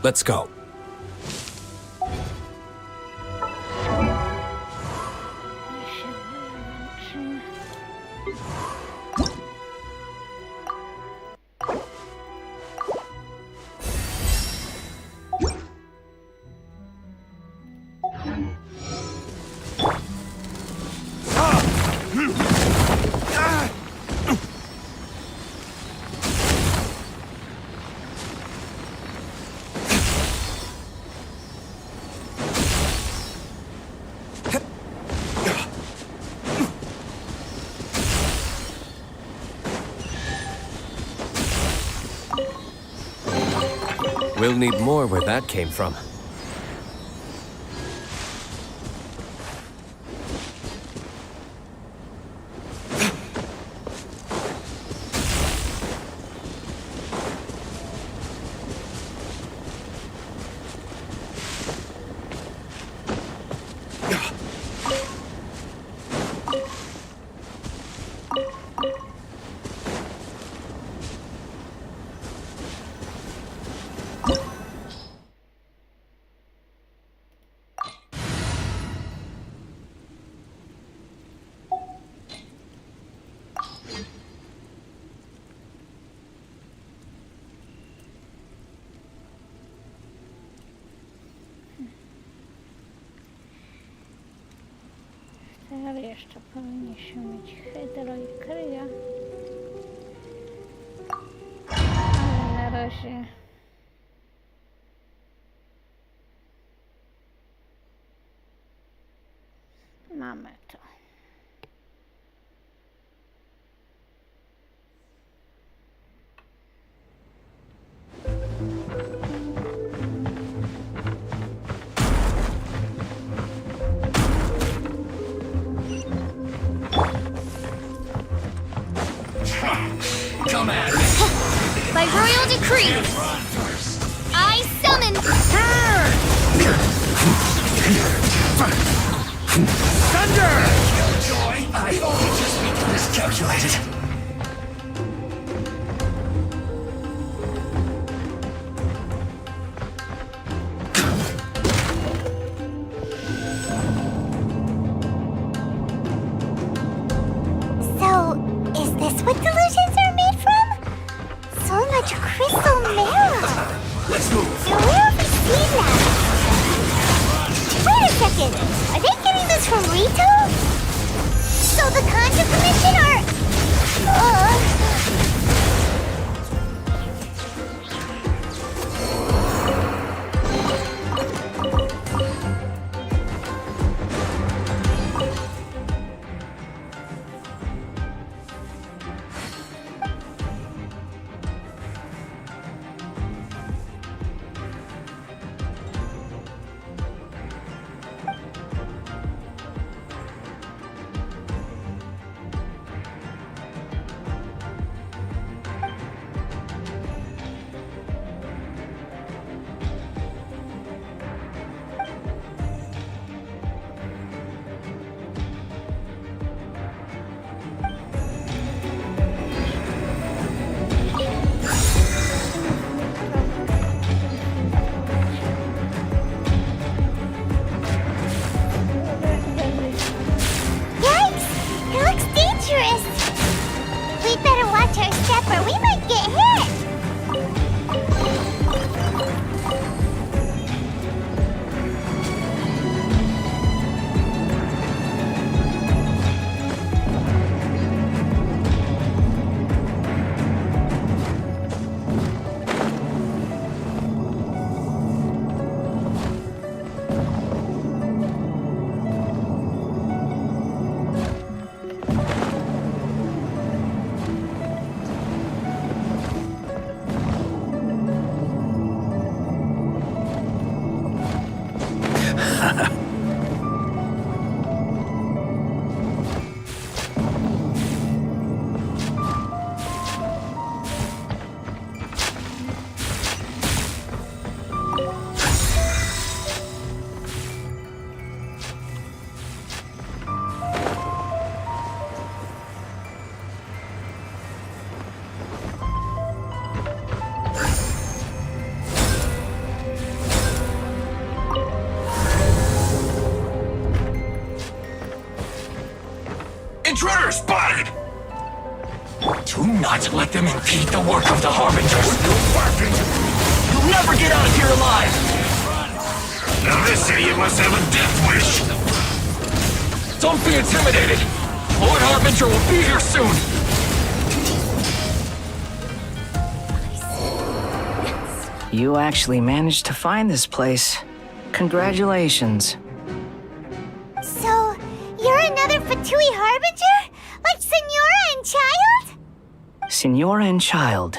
Speaker 19: Let's go.
Speaker 8: We'll need more where that came from.
Speaker 1: Ale jeszcze powinniśmy mieć hydro i kryja. Ale na razie mamy to.
Speaker 16: Come at me.
Speaker 2: By royal decree, I summon...
Speaker 16: Thunder! Killjoy, I only just become miscalculated.
Speaker 2: So, is this what delusions are made from? So much crystal marrow.
Speaker 16: Let's move.
Speaker 2: Now where have we seen that? Wait a second. Are they getting this from Rito? So the Contra Commission are... We'd better watch our step or we might get hit!
Speaker 16: Intruder spotted! Do not let them impede the work of the Harbingers! You'll never get out of here alive! Now this idiot must have a death wish! Don't be intimidated! Lord Harbinger will be here soon!
Speaker 12: You actually managed to find this place. Congratulations.
Speaker 2: So, you're another Fatui Harbinger? Like Senora and Child?
Speaker 12: Senora and Child.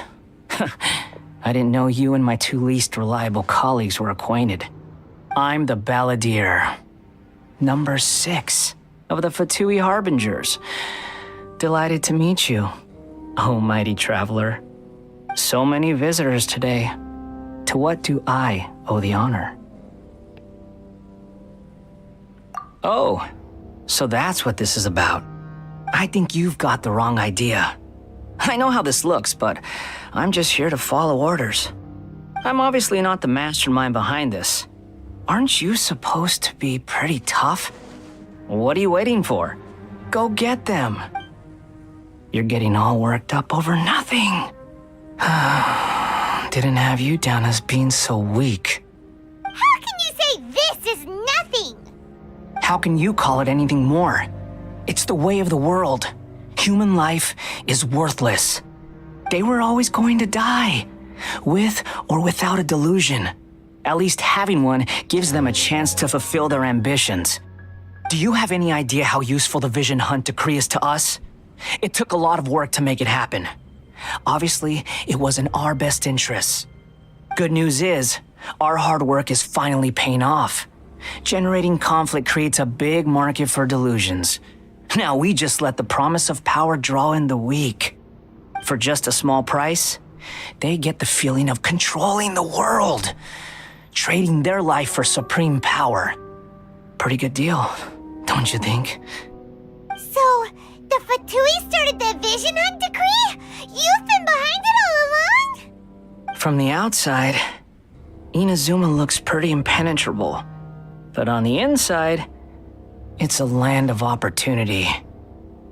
Speaker 11: I didn't know you and my two least reliable colleagues were acquainted. I'm the Balladeer, number 6 of the Fatui Harbingers. Delighted to meet you, oh mighty traveler. So many visitors today. To what do I owe the honor? Oh, so that's what this is about. I think you've got the wrong idea. I know how this looks, but I'm just here to follow orders. I'm obviously not the mastermind behind this. Aren't you supposed to be pretty tough? What are you waiting for? Go get them. You're getting all worked up over nothing. Didn't have you down as being so weak.
Speaker 2: How can you say this is nothing?
Speaker 11: How can you call it anything more? It's the way of the world. Human life is worthless. They were always going to die, with or without a delusion. At least having one gives them a chance to fulfill their ambitions. Do you have any idea how useful the Vision Hunt decree is to us? It took a lot of work to make it happen. Obviously, it was in our best interests. Good news is, our hard work is finally paying off. Generating conflict creates a big market for delusions. Now we just let the promise of power draw in the weak. For just a small price, they get the feeling of controlling the world, trading their life for supreme power. Pretty good deal, don't you think?
Speaker 2: So, the Fatui started the Vision Hunt decree? You've been behind it all along?
Speaker 11: From the outside, Inazuma looks pretty impenetrable. But on the inside, it's a land of opportunity.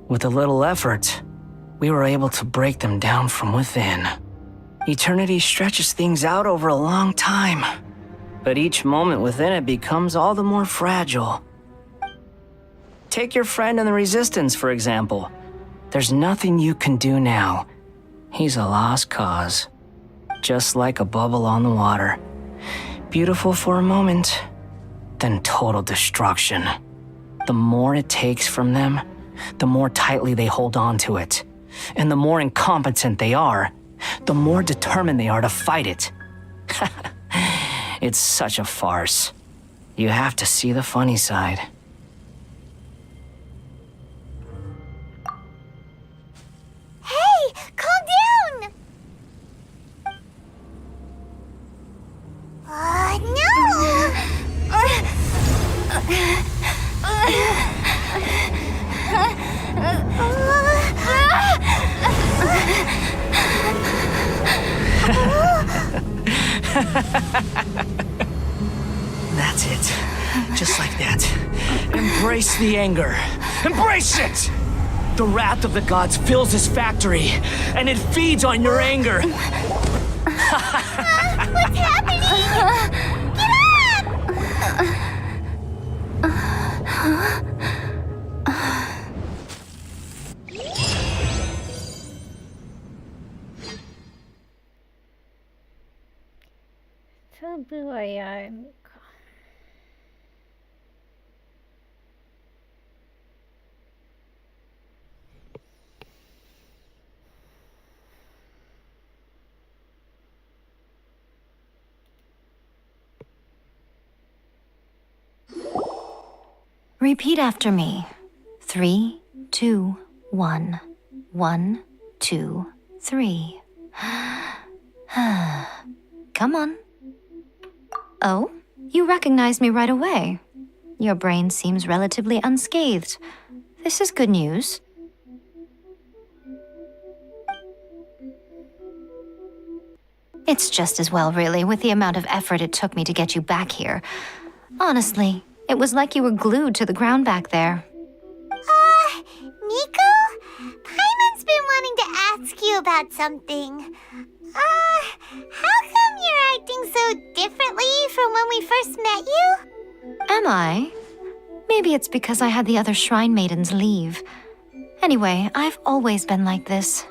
Speaker 11: With a little effort, we were able to break them down from within. Eternity stretches things out over a long time, but each moment within it becomes all the more fragile. Take your friend in the Resistance, for example. There's nothing you can do now. He's a lost cause. Just like a bubble on the water. Beautiful for a moment, then total destruction. The more it takes from them, the more tightly they hold on to it. And the more incompetent they are, the more determined they are to fight it. It's such a farce. You have to see the funny side.
Speaker 2: Hey, calm down!
Speaker 11: That's it. Just like that. Embrace the anger. Embrace it! The wrath of the gods fills this factory, and it feeds on your anger.
Speaker 2: What's happening? Get
Speaker 1: To była jajemka.
Speaker 3: Repeat after me. 3, 2, 1. 1, 2, 3. Come on. Oh, you recognized me right away. Your brain seems relatively unscathed. This is good news. It's just as well, really, with the amount of effort it took me to get you back here. Honestly, it was like you were glued to the ground back there.
Speaker 2: Nico? Paimon's been wanting to ask you about something. How come you're acting so differently from when we first met you?
Speaker 3: Am I? Maybe it's because I had the other Shrine Maidens leave. Anyway, I've always been like this.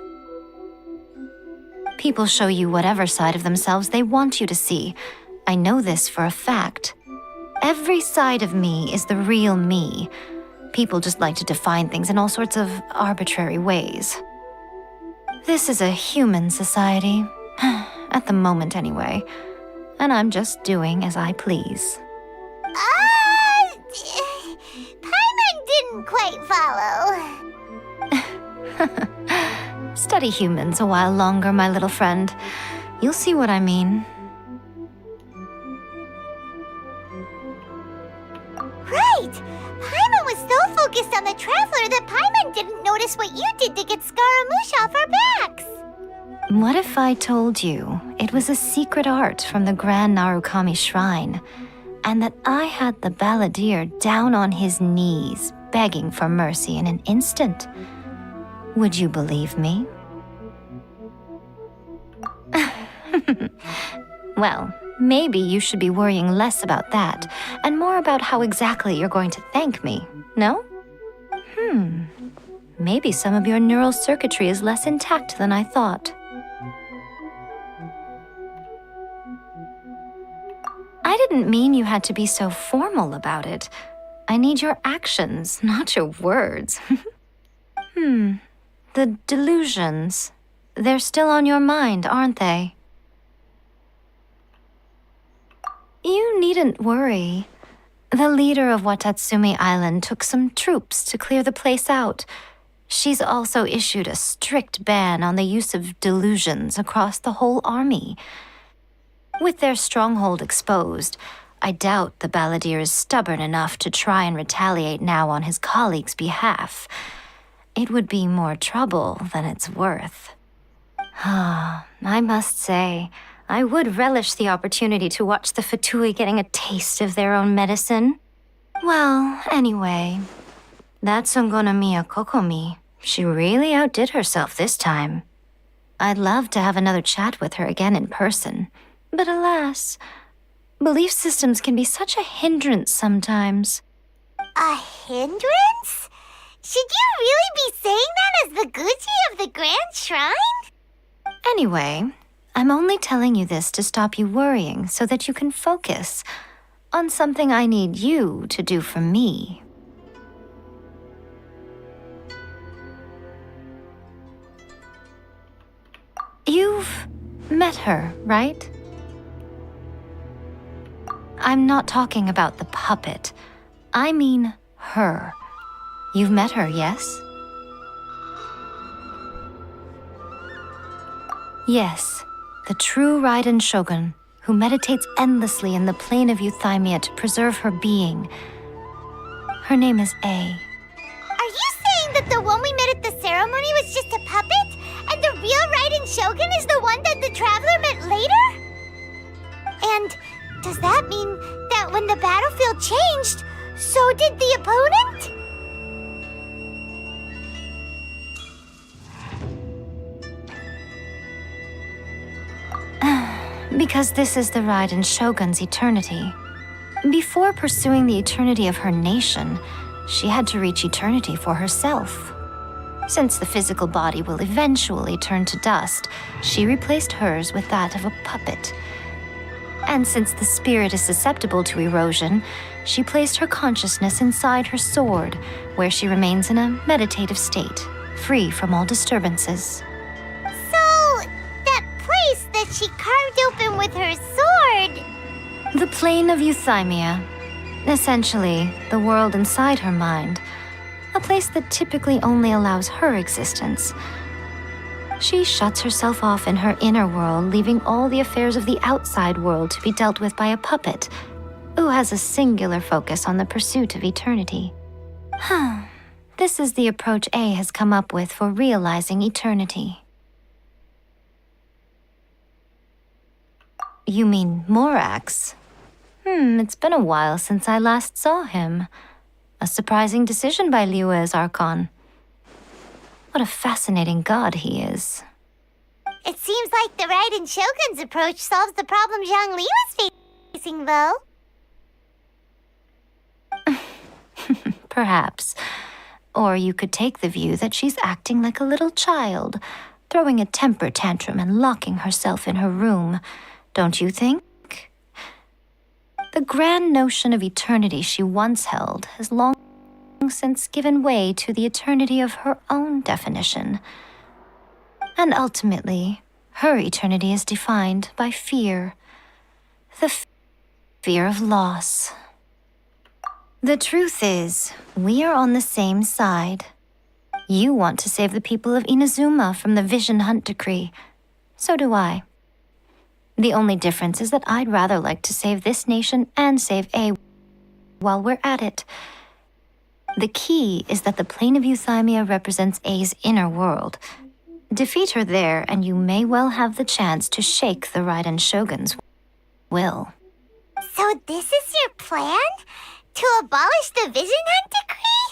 Speaker 3: People show you whatever side of themselves they want you to see. I know this for a fact. Every side of me is the real me. People just like to define things in all sorts of arbitrary ways. This is a human society. At the moment, anyway. And I'm just doing as I please.
Speaker 2: Paimon didn't quite follow.
Speaker 3: Study humans a while longer, my little friend. You'll see what I mean.
Speaker 2: Right! Paimon was so focused on the Traveler that Paimon didn't notice what you did to get Scaramouche off our backs.
Speaker 3: What if I told you it was a secret art from the Grand Narukami Shrine, and that I had the balladeer down on his knees, begging for mercy in an instant? Would you believe me? Well, maybe you should be worrying less about that, and more about how exactly you're going to thank me, no? Maybe some of your neural circuitry is less intact than I thought. I didn't mean you had to be so formal about it. I need your actions, not your words. The delusions. They're still on your mind, aren't they? You needn't worry. The leader of Watatsumi Island took some troops to clear the place out. She's also issued a strict ban on the use of delusions across the whole army. With their stronghold exposed, I doubt the balladeer is stubborn enough to try and retaliate now on his colleague's behalf. It would be more trouble than it's worth. I must say, I would relish the opportunity to watch the Fatui getting a taste of their own medicine. Well, anyway, that Songonomiya Kokomi, she really outdid herself this time. I'd love to have another chat with her again in person, but alas, belief systems can be such a hindrance sometimes.
Speaker 2: A hindrance? Should you really be saying that as the Gucci of the Grand Shrine?
Speaker 3: Anyway, I'm only telling you this to stop you worrying so that you can focus on something I need you to do for me. You've met her, right? I'm not talking about the puppet. I mean her. You've met her, yes? Yes, the true Raiden Shogun, who meditates endlessly in the plane of Euthymia to preserve her being. Her name is A.
Speaker 2: Are you saying that the one we met at the ceremony was just a puppet? And the real Raiden Shogun is the one that the Traveler met later? And does that mean that when the battlefield changed, so did the opponent?
Speaker 3: Because this is the Raiden Shogun's eternity. Before pursuing the eternity of her nation, she had to reach eternity for herself. Since the physical body will eventually turn to dust, she replaced hers with that of a puppet. And since the spirit is susceptible to erosion, she placed her consciousness inside her sword, where she remains in a meditative state, free from all disturbances.
Speaker 2: That she carved open with her sword.
Speaker 3: The plane of Euthymia. Essentially, the world inside her mind. A place that typically only allows her existence. She shuts herself off in her inner world, leaving all the affairs of the outside world to be dealt with by a puppet, who has a singular focus on the pursuit of eternity. This is the approach A has come up with for realizing eternity. You mean Morax? It's been a while since I last saw him. A surprising decision by Liyue's Archon. What a fascinating god he is.
Speaker 2: It seems like the Raiden Shogun's approach solves the problem Zhang Li was facing, though.
Speaker 3: Perhaps. Or you could take the view that she's acting like a little child, throwing a temper tantrum and locking herself in her room. Don't you think? The grand notion of eternity she once held has long since given way to the eternity of her own definition. And ultimately, Her eternity is defined by fear. The fear of loss. The truth is, we are on the same side. You want to save the people of Inazuma from the Vision Hunt Decree. So do I. The only difference is that I'd rather like to save this nation and save A while we're at it. The key is that the plane of Euthymia represents A's inner world. Defeat her there, and you may well have the chance to shake the Raiden Shogun's will.
Speaker 2: So this is your plan? To abolish the Vision Hunt Decree?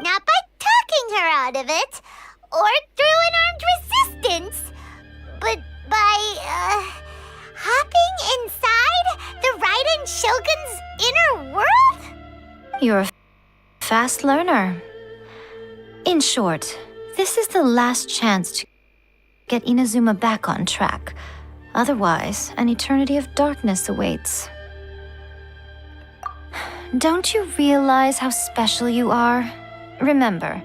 Speaker 2: Not by talking her out of it, or through an armed resistance, but by, hopping inside the Raiden Shogun's inner world?
Speaker 3: You're a fast learner. In short, this is the last chance to get Inazuma back on track. Otherwise, an eternity of darkness awaits. Don't you realize how special you are? Remember,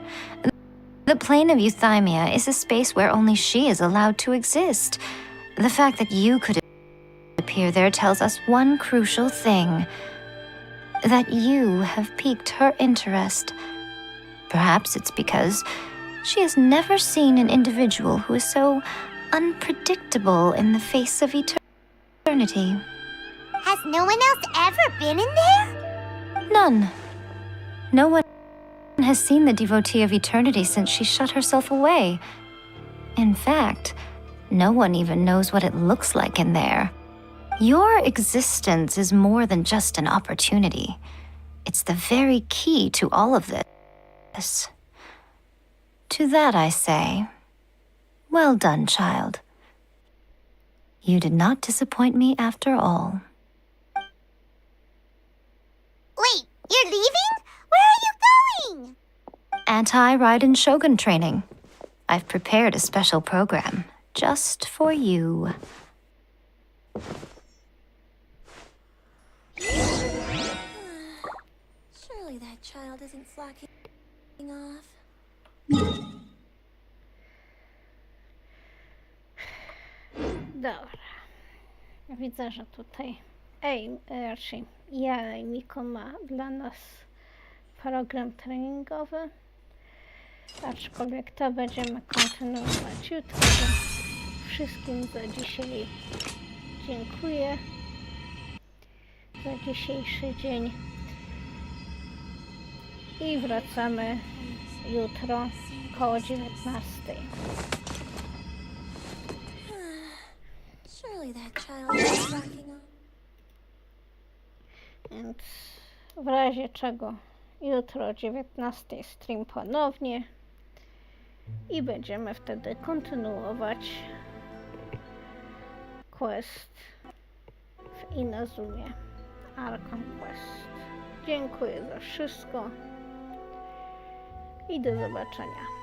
Speaker 3: the plane of Euthymia is a space where only she is allowed to exist. The fact that you could appear there tells us one crucial thing. That you have piqued her interest. Perhaps it's because she has never seen an individual who is so unpredictable in the face of eternity.
Speaker 2: Has no one else ever been in there?
Speaker 3: None. No one has seen the devotee of eternity since she shut herself away. In fact, no one even knows what it looks like in there. Your existence is more than just an opportunity. It's the very key to all of this. To that I say, well done, child. You did not disappoint me after all.
Speaker 2: Wait, you're leaving? Where are you going?
Speaker 3: Anti-Raiden Shogun training. I've prepared a special program just for you.
Speaker 2: Surely that child isn't slacking off.
Speaker 1: Dobra. Widzę, że tutaj raczej ja i Miko ma dla nas program treningowy. Aczkolwiek to będziemy kontynuować jutro. Wszystkim za dzisiaj dziękuję. Za dzisiejszy dzień. I wracamy jutro koło 19. Więc w razie czego jutro o 19 stream ponownie i będziemy wtedy kontynuować quest w Inazumie. Archon quest. Dziękuję za wszystko i do zobaczenia.